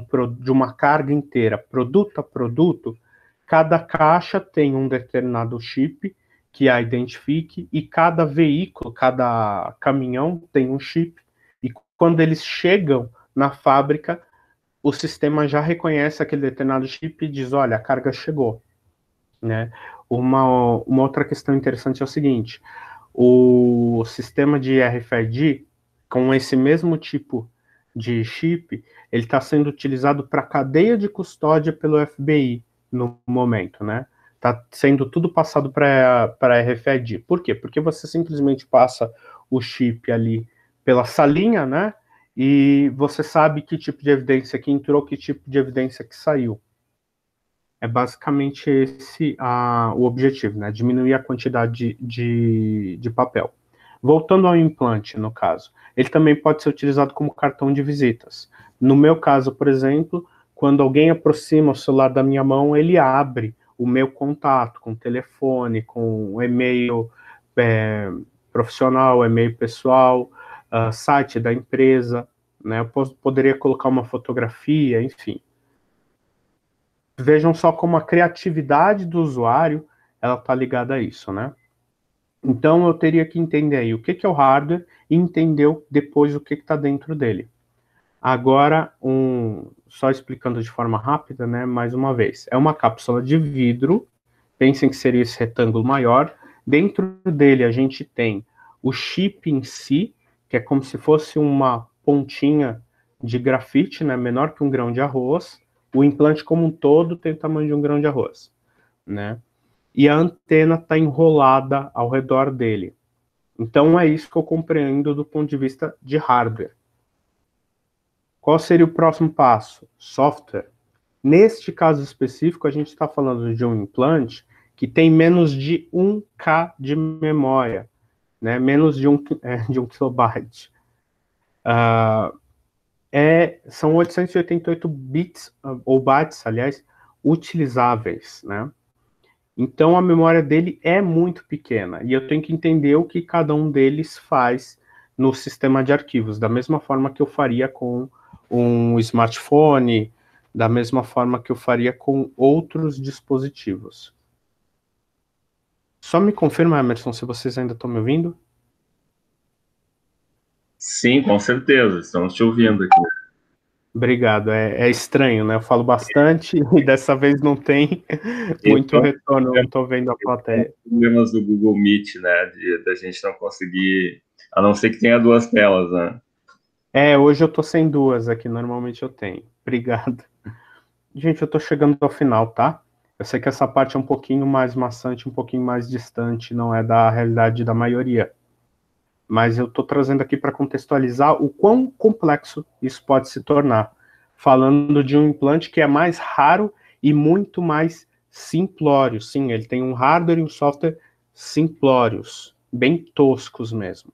uma carga inteira, produto a produto, cada caixa tem um determinado chip que a identifique e cada veículo, cada caminhão tem um chip. E quando eles chegam na fábrica, o sistema já reconhece aquele determinado chip e diz, olha, a carga chegou, né? Uma outra questão interessante é o seguinte, o sistema de RFID, com esse mesmo tipo de chip, ele está sendo utilizado para cadeia de custódia pelo FBI no momento, né? Está sendo tudo passado para RFID. Por quê? Porque você simplesmente passa o chip ali pela salinha, né? E você sabe que tipo de evidência que entrou, que tipo de evidência que saiu. É basicamente esse o objetivo, né? Diminuir a quantidade de papel. Voltando ao implante, no caso, ele também pode ser utilizado como cartão de visitas. No meu caso, por exemplo, quando alguém aproxima o celular da minha mão, ele abre o meu contato com telefone, com e-mail profissional, e-mail pessoal, site da empresa, né? Eu poderia colocar uma fotografia, enfim. Vejam só como a criatividade do usuário ela está ligada a isso, né? Então eu teria que entender aí o que é o hardware e entender depois o que está dentro dele. Agora, só explicando de forma rápida, né? Mais uma vez, é uma cápsula de vidro. Pensem que seria esse retângulo maior. Dentro dele a gente tem o chip em si, que é como se fosse uma pontinha de grafite, né? Menor que um grão de arroz. O implante como um todo tem o tamanho de um grão de arroz, né? E a antena está enrolada ao redor dele. Então é isso que eu compreendo do ponto de vista de hardware. Qual seria o próximo passo? Software. Neste caso específico, a gente está falando de um implante que tem menos de 1K de memória, né? Menos de um kilobyte. São 888 bits, ou bytes, aliás, utilizáveis, né? Então a memória dele é muito pequena e eu tenho que entender o que cada um deles faz no sistema de arquivos, da mesma forma que eu faria com um smartphone, da mesma forma que eu faria com outros dispositivos. Só me confirma, Emerson, se vocês ainda estão me ouvindo? Sim, com certeza, estamos te ouvindo aqui. Obrigado, é estranho, né? Eu falo bastante e dessa vez não tem muito Então, retorno, eu não estou vendo a plateia. problemas do Google Meet, né, da gente não conseguir, a não ser que tenha duas telas, né? Hoje eu tô sem duas aqui, normalmente eu tenho. Obrigado. Gente, eu tô chegando ao final, tá? Eu sei que essa parte é um pouquinho mais maçante, um pouquinho mais distante, não é da realidade da maioria. Mas eu tô trazendo aqui para contextualizar o quão complexo isso pode se tornar. Falando de um implante que é mais raro e muito mais simplório. Sim, ele tem um hardware e um software simplórios, bem toscos mesmo.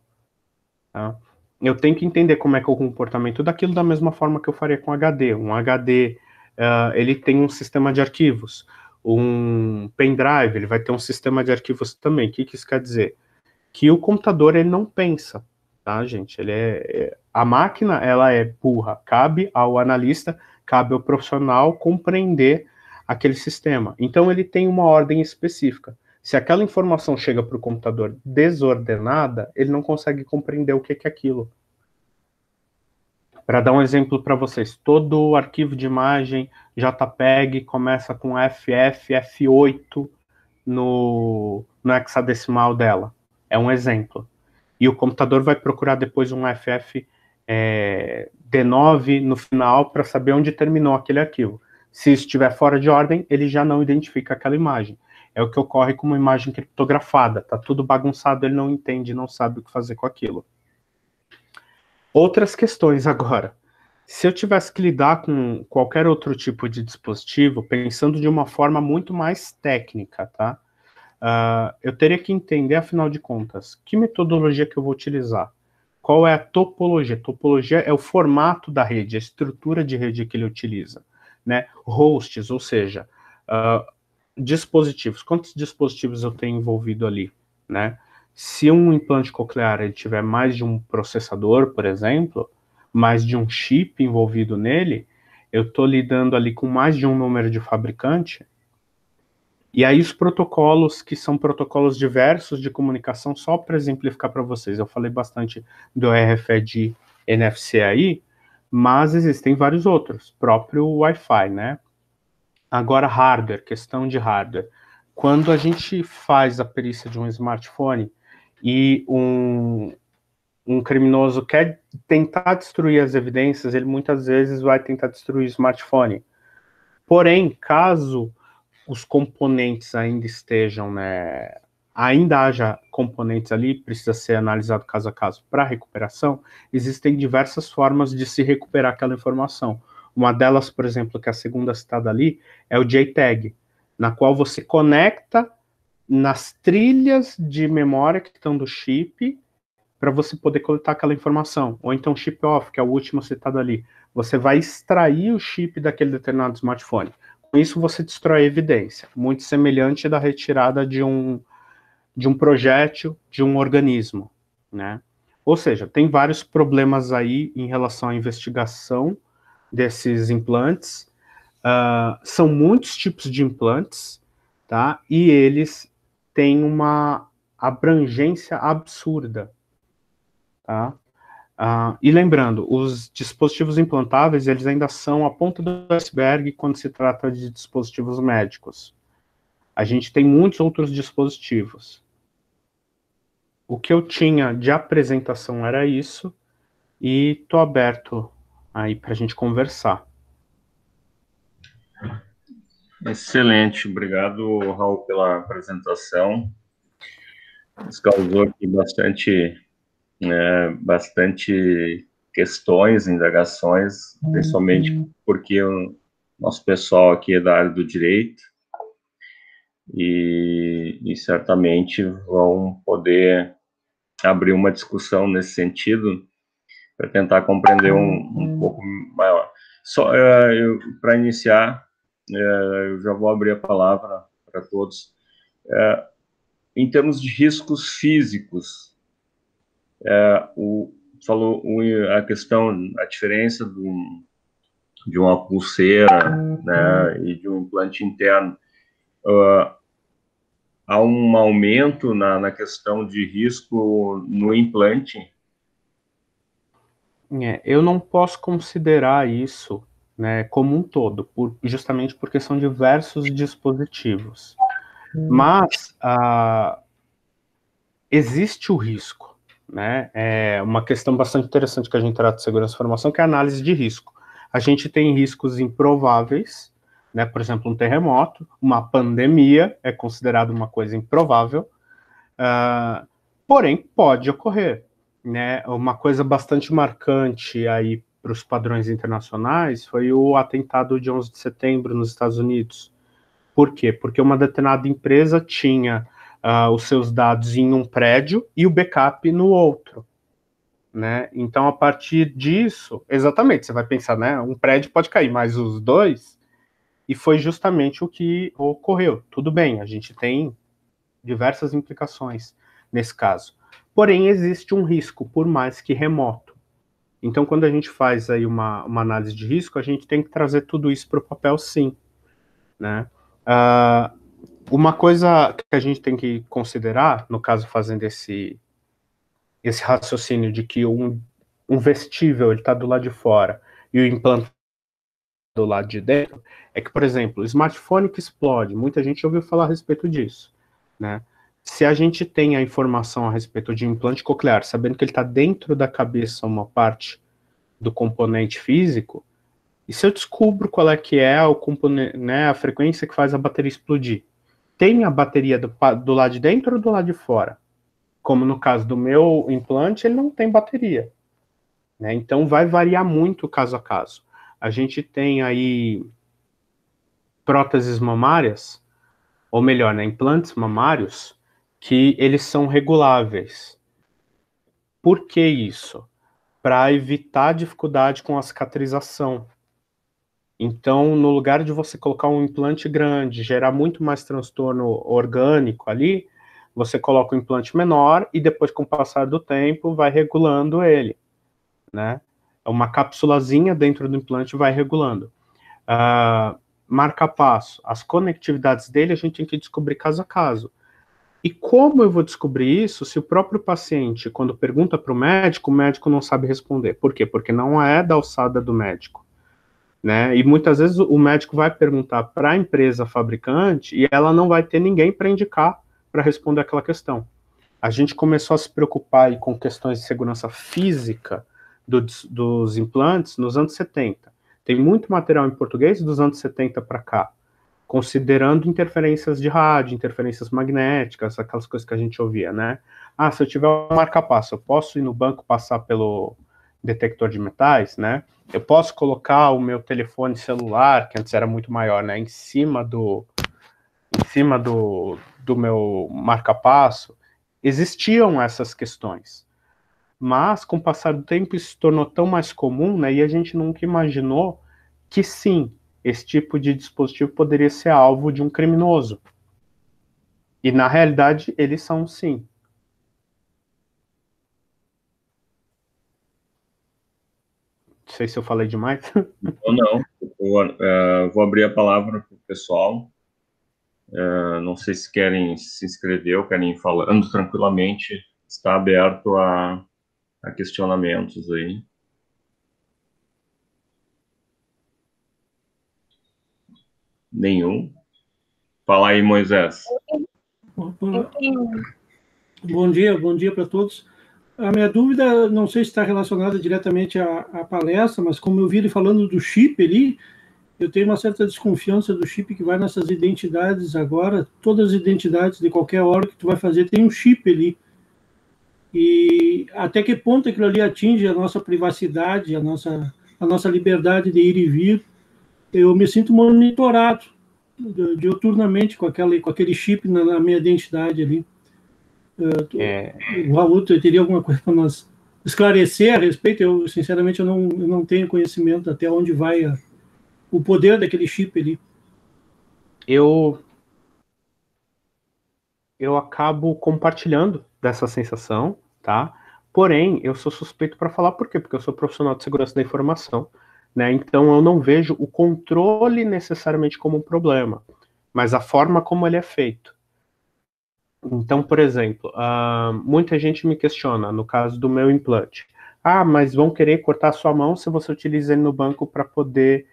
Tá? Eu tenho que entender como é que é o comportamento daquilo da mesma forma que eu faria com HD. Um HD, ele tem um sistema de arquivos. Um pendrive, ele vai ter um sistema de arquivos também. O que isso quer dizer? Que o computador, ele não pensa, tá, gente? A máquina, ela é burra. Cabe ao analista, cabe ao profissional compreender aquele sistema. Então, ele tem uma ordem específica. Se aquela informação chega para o computador desordenada, ele não consegue compreender o que é aquilo. Para dar um exemplo para vocês, todo arquivo de imagem JPEG começa com FF, F8 no hexadecimal dela. É um exemplo. E o computador vai procurar depois um FF D9 no final para saber onde terminou aquele arquivo. Se estiver fora de ordem, ele já não identifica aquela imagem. É o que ocorre com uma imagem criptografada. Tá tudo bagunçado, ele não entende, não sabe o que fazer com aquilo. Outras questões agora. Se eu tivesse que lidar com qualquer outro tipo de dispositivo, pensando de uma forma muito mais técnica, tá? Eu teria que entender, afinal de contas, que metodologia que eu vou utilizar. Qual é a topologia? Topologia é o formato da rede, a estrutura de rede que ele utiliza. Né? Hosts, ou seja, dispositivos. Quantos dispositivos eu tenho envolvido ali? Né? Se um implante coclear ele tiver mais de um processador, por exemplo, mais de um chip envolvido nele, eu estou lidando ali com mais de um número de fabricante. E aí os protocolos, que são protocolos diversos de comunicação, só para exemplificar para vocês, eu falei bastante do RFID NFC aí, mas existem vários outros, próprio Wi-Fi, né? Agora hardware, questão de hardware. Quando a gente faz a perícia de um smartphone e um criminoso quer tentar destruir as evidências, ele muitas vezes vai tentar destruir o smartphone. Porém, caso os componentes ainda estejam, né, ainda haja componentes ali, precisa ser analisado caso a caso para recuperação, existem diversas formas de se recuperar aquela informação. Uma delas, por exemplo, que é a segunda citada ali, é o JTAG, na qual você conecta nas trilhas de memória que estão do chip para você poder coletar aquela informação. Ou então chip off, que é o último citado ali. Você vai extrair o chip daquele determinado smartphone. Com isso, você destrói a evidência, muito semelhante da retirada de um projétil, de um organismo, né? Ou seja, tem vários problemas aí em relação à investigação desses implantes. São muitos tipos de implantes, tá? E eles têm uma abrangência absurda, tá? E lembrando, os dispositivos implantáveis, eles ainda são a ponta do iceberg quando se trata de dispositivos médicos. A gente tem muitos outros dispositivos. O que eu tinha de apresentação era isso, e estou aberto aí para a gente conversar. Excelente, obrigado, Raul, pela apresentação. Nos causou aqui bastante questões, indagações, principalmente porque o nosso pessoal aqui é da área do direito e certamente vão poder abrir uma discussão nesse sentido para tentar compreender um pouco maior. Só para iniciar, eu já vou abrir a palavra para todos. Em termos de riscos físicos, falou a questão, a diferença de uma pulseira, né, e de um implante interno. Há um aumento na questão de risco no implante? Eu não posso considerar isso, né, como um todo, justamente porque são diversos dispositivos. Mas existe o risco, né? É uma questão bastante interessante que a gente trata de segurança da informação, que é a análise de risco. A gente tem riscos improváveis, né? Por exemplo, um terremoto, uma pandemia é considerado uma coisa improvável, porém pode ocorrer, né? Uma coisa bastante marcante aí para os padrões internacionais foi o atentado de 11 de setembro nos Estados Unidos. Por quê? Porque uma determinada empresa tinha os seus dados em um prédio e o backup no outro, né? Então, a partir disso, exatamente, você vai pensar, né? Um prédio pode cair, mas os dois, e foi justamente o que ocorreu. Tudo bem, a gente tem diversas implicações nesse caso. Porém, existe um risco, por mais que remoto. Então, quando a gente faz aí uma análise de risco, a gente tem que trazer tudo isso para o papel, sim, né? Uma coisa que a gente tem que considerar, no caso fazendo esse raciocínio de que um vestível está do lado de fora e o implante do lado de dentro, é que, por exemplo, o smartphone que explode, muita gente ouviu falar a respeito disso, né? Se a gente tem a informação a respeito de implante coclear, sabendo que ele está dentro da cabeça, uma parte do componente físico, e se eu descubro qual é que é o componente, né, a frequência que faz a bateria explodir, tem a bateria do lado de dentro ou do lado de fora? Como no caso do meu implante, ele não tem bateria, né? Então vai variar muito caso a caso. A gente tem aí próteses mamárias, ou melhor, né, implantes mamários, que eles são reguláveis. Por que isso? Para evitar dificuldade com a cicatrização. Então, no lugar de você colocar um implante grande, gerar muito mais transtorno orgânico ali, você coloca um implante menor e depois, com o passar do tempo, vai regulando ele, né? Uma capsulazinha dentro do implante vai regulando. Marca-passo, as conectividades dele a gente tem que descobrir caso a caso. E como eu vou descobrir isso se o próprio paciente, quando pergunta para o médico não sabe responder? Por quê? Porque não é da alçada do médico, né? E muitas vezes o médico vai perguntar para a empresa fabricante e ela não vai ter ninguém para indicar para responder aquela questão. A gente começou a se preocupar aí com questões de segurança física dos implantes nos anos 70. Tem muito material em português dos anos 70 para cá, considerando interferências de rádio, interferências magnéticas, aquelas coisas que a gente ouvia, né? Se eu tiver um marca-passo, eu posso ir no banco passar pelo detector de metais, né? Eu posso colocar o meu telefone celular, que antes era muito maior, né, em cima do meu marca-passo. Existiam essas questões, mas com o passar do tempo isso se tornou tão mais comum, né, e a gente nunca imaginou que sim, esse tipo de dispositivo poderia ser alvo de um criminoso. E na realidade eles são sim. Não sei se eu falei demais. Não. Vou abrir a palavra para o pessoal. Não sei se querem se inscrever ou querem ir falando tranquilamente. Está aberto a questionamentos aí. Nenhum. Fala aí, Moisés. Bom dia para todos. A minha dúvida, não sei se está relacionada diretamente à palestra, mas como eu vi ele falando do chip ali, eu tenho uma certa desconfiança do chip que vai nessas identidades agora. Todas as identidades de qualquer órgão que tu vai fazer tem um chip ali. E até que ponto aquilo ali atinge a nossa privacidade, a nossa liberdade de ir e vir? Eu me sinto monitorado diuturnamente com aquele chip na minha identidade ali. O Raul teria alguma coisa para nós esclarecer a respeito? Eu, sinceramente, eu não tenho conhecimento até onde vai o poder daquele chip ali. eu acabo compartilhando dessa sensação, tá? Porém, eu sou suspeito para falar por quê? Porque eu sou profissional de segurança da informação, né? Então eu não vejo o controle necessariamente como um problema, mas a forma como ele é feito. Então, por exemplo, muita gente me questiona, no caso do meu implante. Ah, mas vão querer cortar a sua mão se você utiliza ele no banco para poder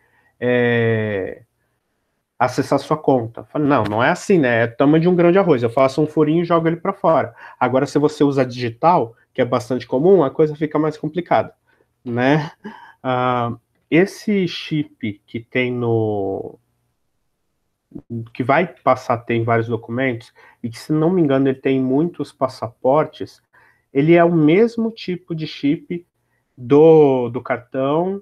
acessar sua conta. Eu falo, não, não é assim, né? É o tamanho de um grão de arroz. Eu faço um furinho e jogo ele para fora. Agora, se você usa digital, que é bastante comum, a coisa fica mais complicada, né? Esse chip que tem no... que vai passar a ter em vários documentos, e que, se não me engano, ele tem muitos passaportes, ele é o mesmo tipo de chip do cartão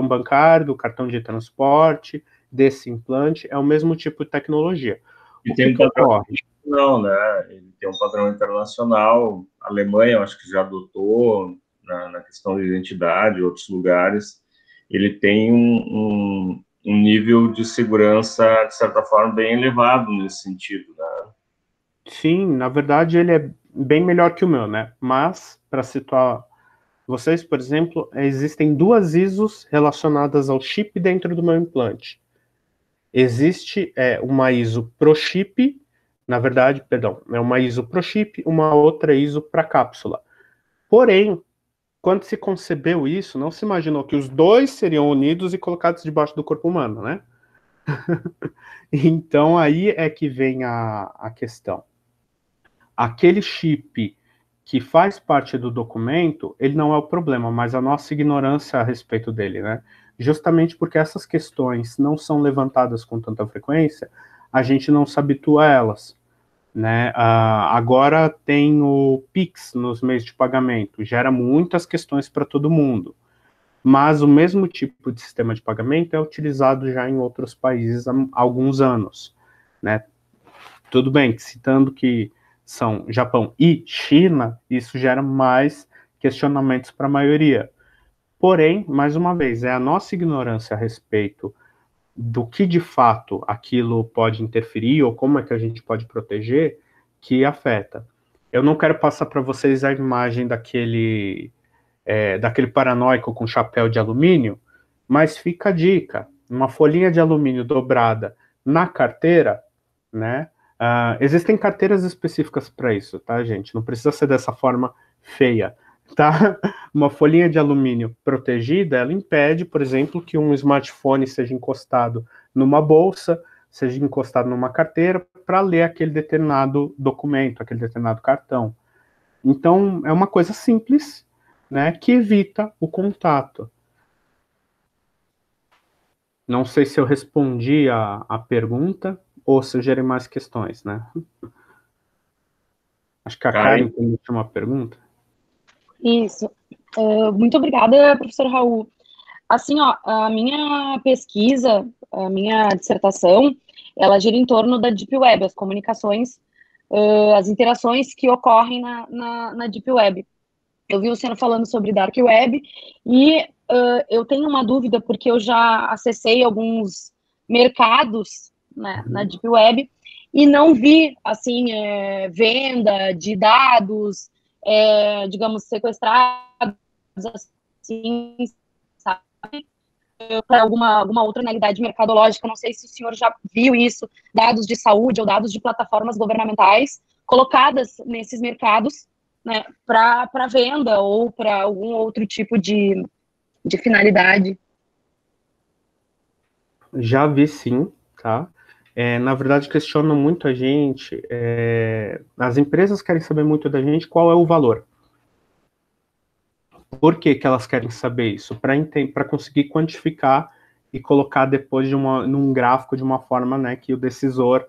bancário, do cartão de transporte, desse implante, é o mesmo tipo de tecnologia. E tem um padrão internacional, né? Ele tem um padrão internacional. A Alemanha, eu acho que já adotou na questão de identidade, outros lugares. Ele tem um nível de segurança, de certa forma, bem elevado nesse sentido, né? Sim, na verdade, ele é bem melhor que o meu, né? Mas, para situar vocês, por exemplo, existem duas ISOs relacionadas ao chip dentro do meu implante. Existe uma ISO pro chip, na verdade, perdão, é uma ISO pro chip, uma outra ISO para cápsula. Porém, quando se concebeu isso, não se imaginou que os dois seriam unidos e colocados debaixo do corpo humano, né? Então aí é que vem a questão. Aquele chip que faz parte do documento, ele não é o problema, mas a nossa ignorância a respeito dele, né? Justamente porque essas questões não são levantadas com tanta frequência, a gente não se habitua a elas, né? Agora tem o Pix nos meios de pagamento, gera muitas questões para todo mundo, mas o mesmo tipo de sistema de pagamento é utilizado já em outros países há alguns anos, né? Tudo bem, citando que são Japão e China, isso gera mais questionamentos para a maioria. Porém, mais uma vez, é a nossa ignorância a respeito do que de fato aquilo pode interferir ou como é que a gente pode proteger que afeta. Eu não quero passar para vocês a imagem daquele paranoico com chapéu de alumínio, mas fica a dica, uma folhinha de alumínio dobrada na carteira, né? Existem carteiras específicas para isso, tá, gente? Não precisa ser dessa forma feia, tá? Uma folhinha de alumínio protegida, ela impede, por exemplo, que um smartphone seja encostado numa bolsa, seja encostado numa carteira, para ler aquele determinado documento, aquele determinado cartão. Então, é uma coisa simples, né, que evita o contato. Não sei se eu respondi a pergunta ou se eu gerei mais questões, né? Acho que a Karen tem uma pergunta. Isso. Muito obrigada, professor Raul. Assim, ó, a minha pesquisa, a minha dissertação, ela gira em torno da Deep Web, as comunicações, as interações que ocorrem na Deep Web. Eu vi o senhor falando sobre Dark Web e eu tenho uma dúvida, porque eu já acessei alguns mercados, né, na Deep Web e não vi, assim, venda de dados, digamos, sequestrados, assim, sabe? Para alguma outra analidade mercadológica. Não sei se o senhor já viu isso, dados de saúde ou dados de plataformas governamentais colocadas nesses mercados, né, para venda ou para algum outro tipo de finalidade. Já vi sim, tá? Na verdade, questionam muito a gente, as empresas querem saber muito da gente qual é o valor. Por que elas querem saber isso? Para conseguir quantificar e colocar depois num gráfico de uma forma, né, que o decisor,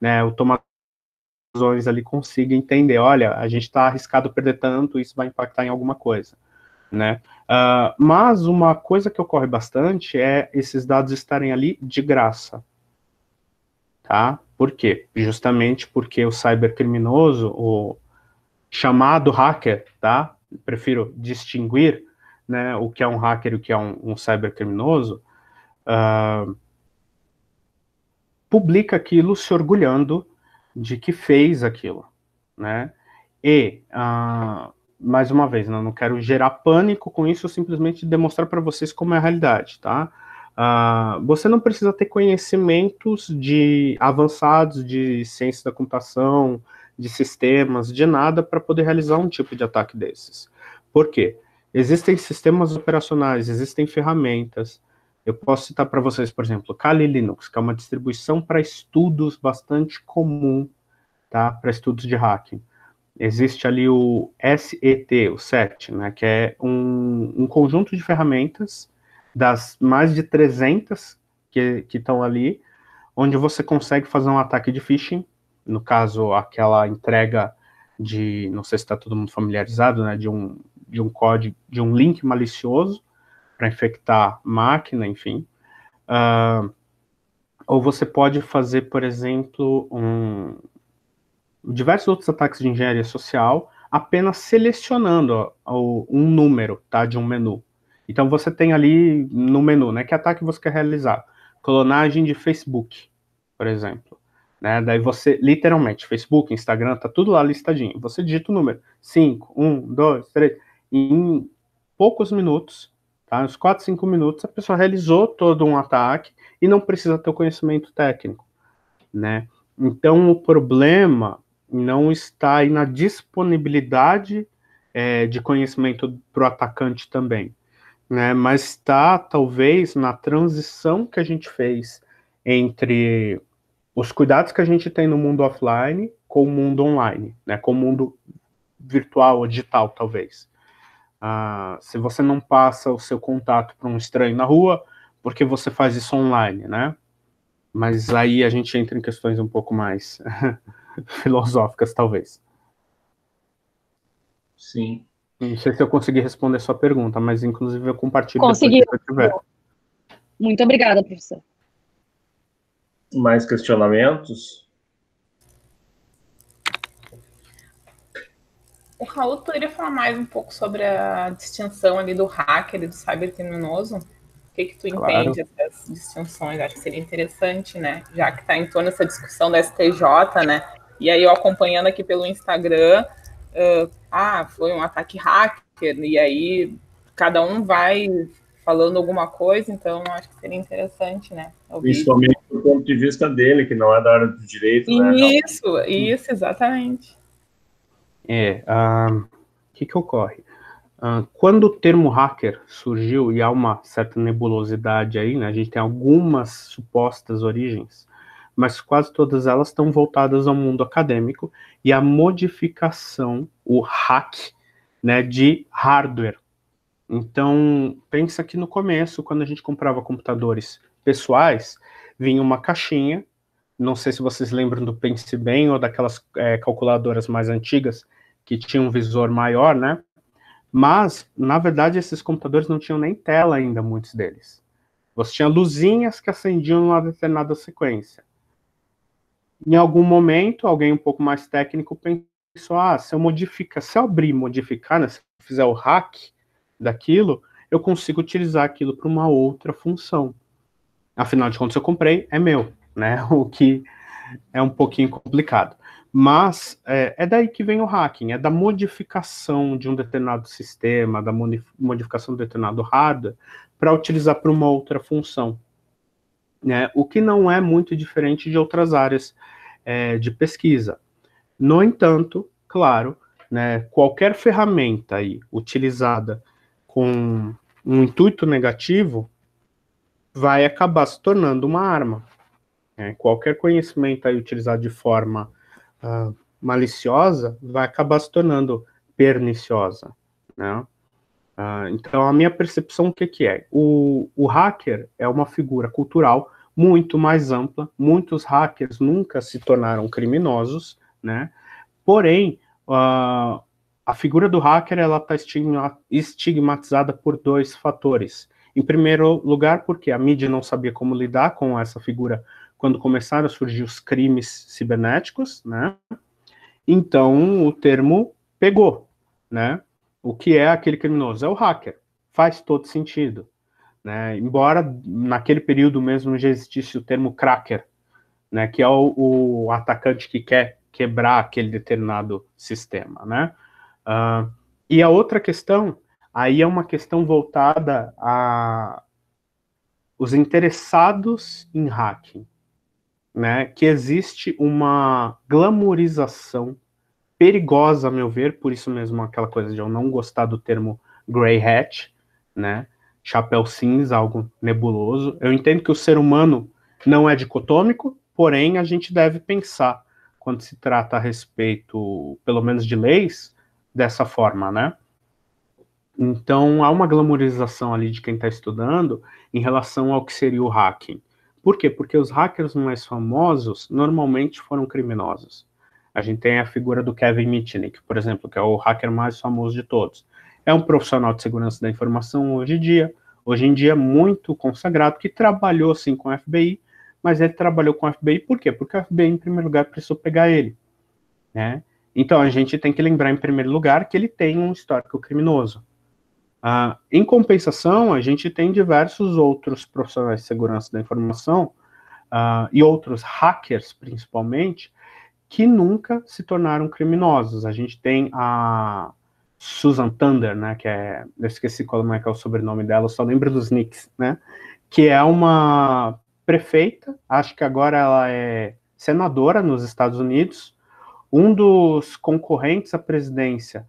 né, o tomador de decisões ali consiga entender, olha, a gente está arriscado perder tanto, isso vai impactar em alguma coisa, né? Mas uma coisa que ocorre bastante é esses dados estarem ali de graça, tá? Por quê? Justamente porque o cybercriminoso, o chamado hacker, tá? Prefiro distinguir, né, o que é um hacker e o que é um cybercriminoso, publica aquilo se orgulhando de que fez aquilo, né? E, mais uma vez, né, eu não quero gerar pânico com isso, simplesmente demonstrar para vocês como é a realidade, tá? Você não precisa ter conhecimentos avançados de ciência da computação, de sistemas, de nada para poder realizar um tipo de ataque desses. Por quê? Existem sistemas operacionais, existem ferramentas. Eu posso citar para vocês, por exemplo, Kali Linux, que é uma distribuição para estudos bastante comum, tá? Para estudos de hacking. Existe ali o SET, o SET, né? Que é um conjunto de ferramentas das mais de 300 que estão ali, onde você consegue fazer um ataque de phishing, no caso, aquela entrega não sei se está todo mundo familiarizado, né, de um código, de um link malicioso para infectar máquina, enfim. Ou você pode fazer, por exemplo, diversos outros ataques de engenharia social, apenas selecionando um número, tá, de um menu. Então você tem ali no menu, né, que ataque você quer realizar? Clonagem de Facebook, por exemplo. Né, daí você, literalmente, Facebook, Instagram, tá tudo lá listadinho. Você digita o número 5, 1, 2, 3, em poucos minutos, tá, uns 4, 5 minutos, a pessoa realizou todo um ataque e não precisa ter o conhecimento técnico, né. Então o problema não está aí na disponibilidade de conhecimento para o atacante também, né? Mas está talvez na transição que a gente fez entre os cuidados que a gente tem no mundo offline com o mundo online, né? Com o mundo virtual ou digital, talvez. Se você não passa o seu contato para um estranho na rua, porque você faz isso online, né? Mas aí a gente entra em questões um pouco mais filosóficas, talvez. Sim. Não sei se eu consegui responder a sua pergunta, mas inclusive eu compartilho Conseguiu. depois que eu tiver. Muito obrigada, professor. Mais questionamentos? O Raul poderia falar mais um pouco sobre a distinção ali do hacker e do cybercriminoso? O que tu entende dessas distinções? Acho que seria interessante, né? Já que está em torno dessa discussão da STJ, né? E aí eu acompanhando aqui pelo Instagram, foi um ataque hacker, e aí cada um vai falando alguma coisa, então acho que seria interessante, né? Principalmente do ponto de vista dele, que não é da área do direito, né? Isso, exatamente. O que ocorre? Quando o termo hacker surgiu, e há uma certa nebulosidade aí, né, a gente tem algumas supostas origens, mas quase todas elas estão voltadas ao mundo acadêmico e à modificação, o hack, né, de hardware. Então, pensa que no começo, quando a gente comprava computadores pessoais, vinha uma caixinha, não sei se vocês lembram do Pense Bem ou daquelas calculadoras mais antigas, que tinham um visor maior, né? Mas, na verdade, esses computadores não tinham nem tela ainda, muitos deles. Você tinha luzinhas que acendiam numa determinada sequência. Em algum momento, alguém um pouco mais técnico pensou, se eu abrir e modificar, né, se eu fizer o hack daquilo, eu consigo utilizar aquilo para uma outra função. Afinal de contas, eu comprei, é meu, né? O que é um pouquinho complicado. Mas é daí que vem o hacking, é da modificação de um determinado sistema, da modificação de um determinado hardware, para utilizar para uma outra função. Né? O que não é muito diferente de outras áreas de pesquisa. No entanto, claro, né, qualquer ferramenta aí utilizada com um intuito negativo vai acabar se tornando uma arma. Qualquer conhecimento aí utilizado de forma maliciosa vai acabar se tornando perniciosa, né? Então, a minha percepção, o que é? O hacker é uma figura cultural muito mais ampla, muitos hackers nunca se tornaram criminosos, né? Porém, a figura do hacker, ela está estigmatizada por dois fatores. Em primeiro lugar, porque a mídia não sabia como lidar com essa figura quando começaram a surgir os crimes cibernéticos, né? Então, o termo pegou, né? O que é aquele criminoso? É o hacker. Faz todo sentido, né? Embora naquele período mesmo já existisse o termo cracker, né, que é o atacante que quer quebrar aquele determinado sistema, né? E a outra questão, aí é uma questão voltada a os interessados em hacking, né, que existe uma glamorização perigosa, a meu ver, por isso mesmo aquela coisa de eu não gostar do termo grey hat, né, chapéu cinza, algo nebuloso. Eu entendo que o ser humano não é dicotômico, porém a gente deve pensar, quando se trata a respeito, pelo menos de leis, dessa forma, né? Então, há uma glamorização ali de quem está estudando em relação ao que seria o hacking. Por quê? Porque os hackers mais famosos normalmente foram criminosos. A gente tem a figura do Kevin Mitnick, por exemplo, que é o hacker mais famoso de todos. É um profissional de segurança da informação hoje em dia muito consagrado, que trabalhou sim com a FBI, mas ele trabalhou com a FBI por quê? Porque a FBI, em primeiro lugar, precisou pegar ele, né? Então, a gente tem que lembrar, em primeiro lugar, que ele tem um histórico criminoso. Em compensação, a gente tem diversos outros profissionais de segurança da informação e outros hackers, principalmente, que nunca se tornaram criminosos. A gente tem a Susan Thunder, né, que é, eu esqueci qual é o sobrenome dela, eu só lembro dos nicks, né, que é uma prefeita, acho que agora ela é senadora nos Estados Unidos. Um dos concorrentes à presidência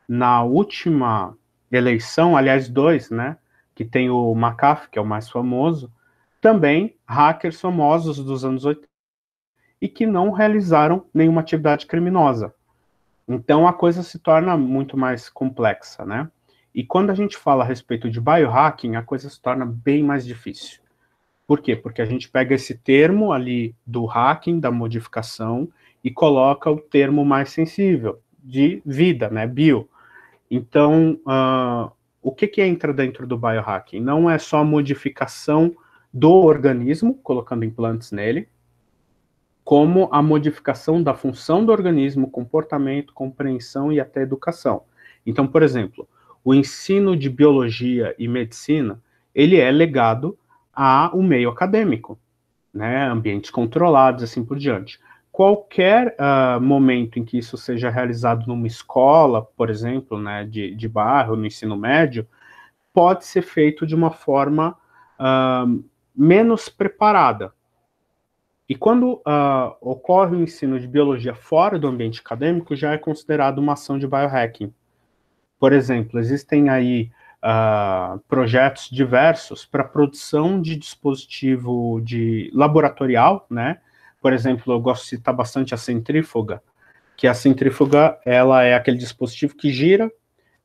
na última eleição, aliás, dois, né, que tem o McAfee, que é o mais famoso, também hackers famosos dos anos 80 e que não realizaram nenhuma atividade criminosa. Então a coisa se torna muito mais complexa, né? E quando a gente fala a respeito de biohacking, a coisa se torna bem mais difícil. Por quê? Porque a gente pega esse termo ali do hacking, da modificação, e coloca o termo mais sensível, de vida, né, bio. Então, o que entra dentro do biohacking? Não é só a modificação do organismo, colocando implantes nele, como a modificação da função do organismo, comportamento, compreensão e até educação. Então, por exemplo, o ensino de biologia e medicina, ele é legado ao meio acadêmico, né, ambientes controlados, assim por diante. Qualquer momento em que isso seja realizado numa escola, por exemplo, né, de bairro, no ensino médio, pode ser feito de uma forma menos preparada. E quando ocorre o ensino de biologia fora do ambiente acadêmico, já é considerado uma ação de biohacking. Por exemplo, existem aí projetos diversos para produção de dispositivo laboratorial, né? Por exemplo, eu gosto de citar bastante a centrífuga, que a centrífuga, ela é aquele dispositivo que gira,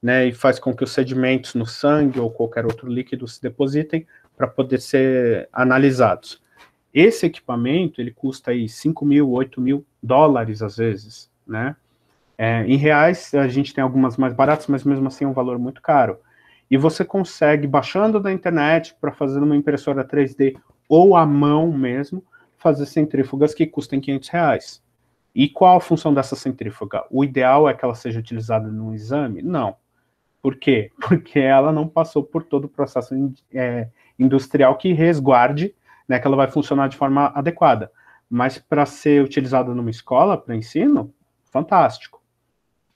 né, e faz com que os sedimentos no sangue ou qualquer outro líquido se depositem para poder ser analisados. Esse equipamento, ele custa aí 5 mil, 8 mil dólares, às vezes, né? Em reais, a gente tem algumas mais baratas, mas mesmo assim é um valor muito caro. E você consegue, baixando da internet, para fazer uma impressora 3D, ou à mão mesmo, fazer centrífugas que custem 500 reais. E qual a função dessa centrífuga? O ideal é que ela seja utilizada num exame? Não. Por quê? Porque ela não passou por todo o processo industrial que resguarde, né, que ela vai funcionar de forma adequada. Mas para ser utilizada numa escola, para ensino, fantástico.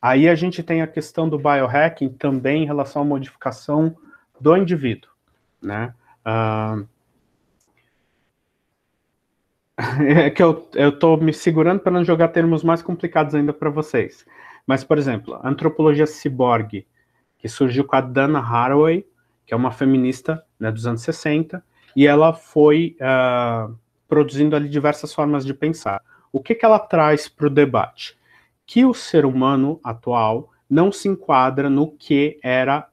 Aí a gente tem a questão do biohacking também em relação à modificação do indivíduo, né? É que eu estou me segurando para não jogar termos mais complicados ainda para vocês. Mas, por exemplo, a antropologia ciborgue, que surgiu com a Dana Haraway, que é uma feminista, né, dos anos 60, e ela foi produzindo ali diversas formas de pensar. O que ela traz para o debate? Que o ser humano atual não se enquadra no que era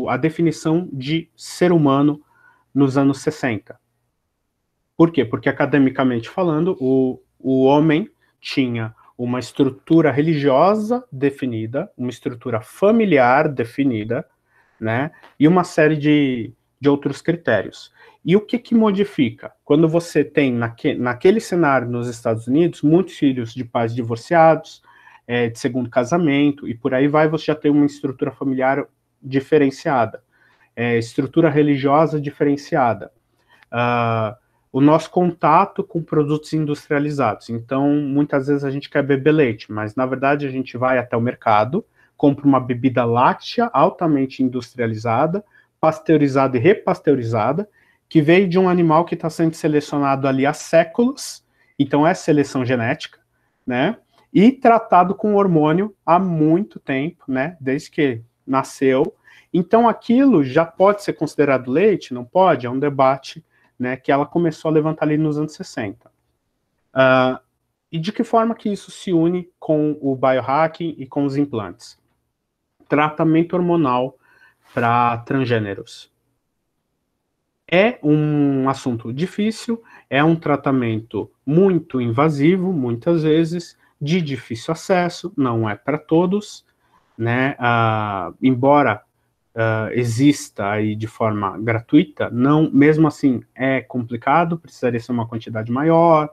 a definição de ser humano nos anos 60. Por quê? Porque, academicamente falando, o homem tinha uma estrutura religiosa definida, uma estrutura familiar definida, né, e uma série de outros critérios. E o que modifica? Quando você tem, naquele cenário nos Estados Unidos, muitos filhos de pais divorciados, de segundo casamento, e por aí vai, você já tem uma estrutura familiar diferenciada, estrutura religiosa diferenciada. o nosso contato com produtos industrializados. Então, muitas vezes a gente quer beber leite, mas na verdade a gente vai até o mercado, compra uma bebida láctea altamente industrializada, pasteurizada e repasteurizada, que veio de um animal que está sendo selecionado ali há séculos, então é seleção genética, né? E tratado com hormônio há muito tempo, né? Desde que nasceu. Então aquilo já pode ser considerado leite? Não pode? É um debate, né, que ela começou a levantar ali nos anos 60. E de que forma que isso se une com o biohacking e com os implantes? Tratamento hormonal para transgêneros. É um assunto difícil, é um tratamento muito invasivo, muitas vezes, de difícil acesso, não é para todos, né? Embora exista aí de forma gratuita, não, mesmo assim é complicado, precisaria ser uma quantidade maior.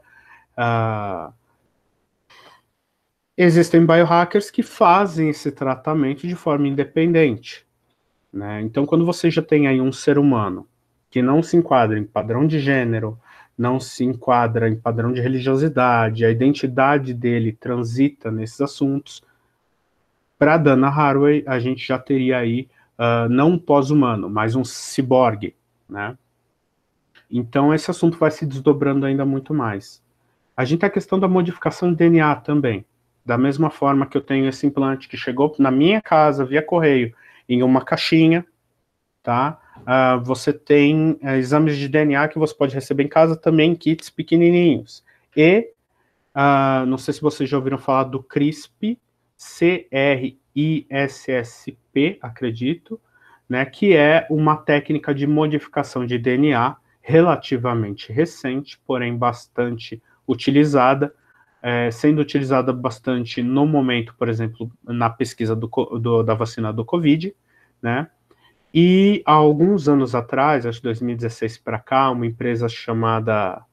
Existem biohackers que fazem esse tratamento de forma independente, né? Então, quando você já tem aí um ser humano que não se enquadra em padrão de gênero, não se enquadra em padrão de religiosidade, a identidade dele transita nesses assuntos, para Dana Haraway, a gente já teria aí não um pós-humano, mas um ciborgue, né? Então, esse assunto vai se desdobrando ainda muito mais. A gente tem a questão da modificação de DNA também. Da mesma forma que eu tenho esse implante que chegou na minha casa via correio, em uma caixinha, tá? Você tem exames de DNA que você pode receber em casa também, em kits pequenininhos. E, não sei se vocês já ouviram falar do CRISP, CRISSP, acredito, né, que é uma técnica de modificação de DNA relativamente recente, porém bastante utilizada, sendo utilizada bastante no momento, por exemplo, na pesquisa da vacina do Covid, né? E há alguns anos atrás, acho que 2016 para cá, uma empresa chamada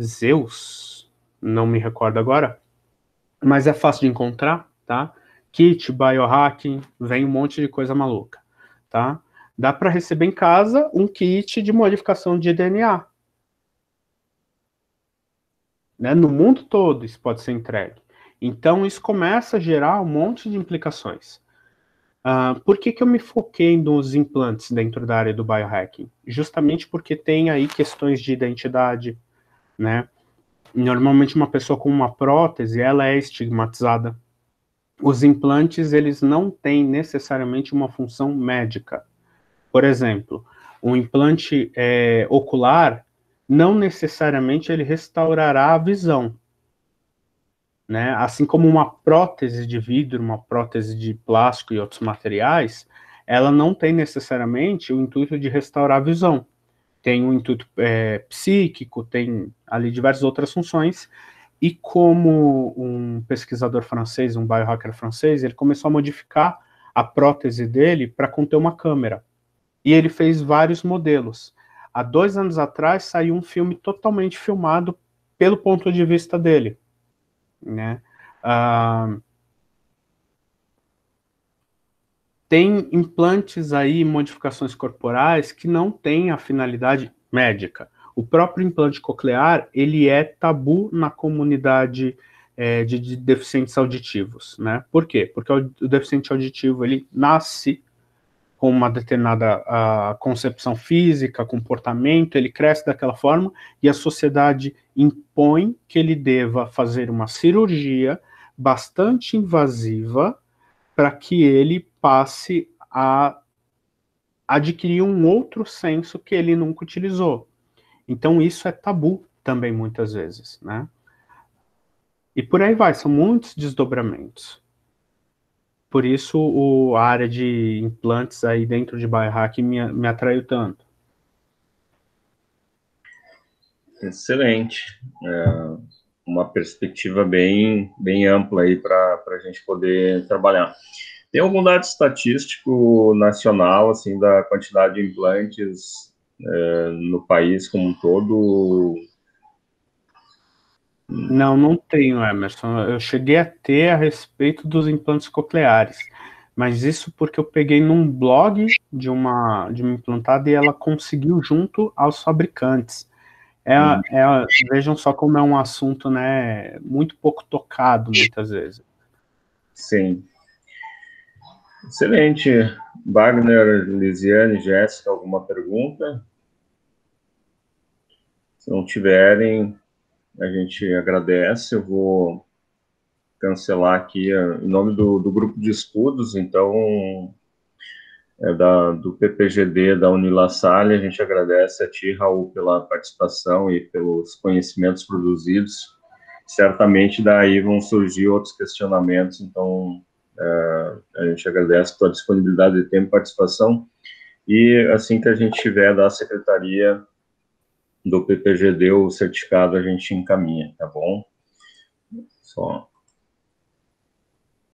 Zeus, não me recordo agora, mas é fácil de encontrar, tá? Kit, biohacking, vem um monte de coisa maluca, tá? Dá para receber em casa um kit de modificação de DNA. Né? No mundo todo isso pode ser entregue. Então isso começa a gerar um monte de implicações. Por que eu me foquei nos implantes dentro da área do biohacking? Justamente porque tem aí questões de identidade, né? Normalmente uma pessoa com uma prótese, ela é estigmatizada. Os implantes, eles não têm necessariamente uma função médica. Por exemplo, um implante ocular, não necessariamente ele restaurará a visão, né? Assim como uma prótese de vidro, uma prótese de plástico e outros materiais, ela não tem necessariamente o intuito de restaurar a visão. Tem um intuito psíquico, tem ali diversas outras funções, e como um pesquisador francês, um biohacker francês, ele começou a modificar a prótese dele para conter uma câmera. E ele fez vários modelos. Há 2 anos atrás saiu um filme totalmente filmado pelo ponto de vista dele, né? Tem implantes aí, modificações corporais que não têm a finalidade médica. O próprio implante coclear, ele é tabu na comunidade de deficientes auditivos, né? Por quê? Porque o deficiente auditivo, ele nasce com uma determinada concepção física, comportamento, ele cresce daquela forma e a sociedade impõe que ele deva fazer uma cirurgia bastante invasiva para que ele passe a adquirir um outro senso que ele nunca utilizou. Então isso é tabu também muitas vezes, né? E por aí vai, são muitos desdobramentos. Por isso a área de implantes aí dentro de biohacking me atraiu tanto. Excelente. Uma perspectiva bem ampla aí para a gente poder trabalhar. Tem algum dado estatístico nacional, assim, da quantidade de implantes no país como um todo? Não tenho, Emerson. Eu cheguei a ter a respeito dos implantes cocleares, mas isso porque eu peguei num blog de uma implantada e ela conseguiu junto aos fabricantes. Vejam só como é um assunto, né, muito pouco tocado, muitas vezes. Sim. Excelente. Wagner, Lisiane, Jéssica, alguma pergunta? Se não tiverem, a gente agradece. Eu vou cancelar aqui em nome do grupo de estudos, então, do PPGD, da Unilassalle. A gente agradece a ti, Raul, pela participação e pelos conhecimentos produzidos. Certamente daí vão surgir outros questionamentos, então a gente agradece a tua disponibilidade de tempo e participação, e assim que a gente tiver da Secretaria do PPGD o certificado, a gente encaminha, tá bom? Só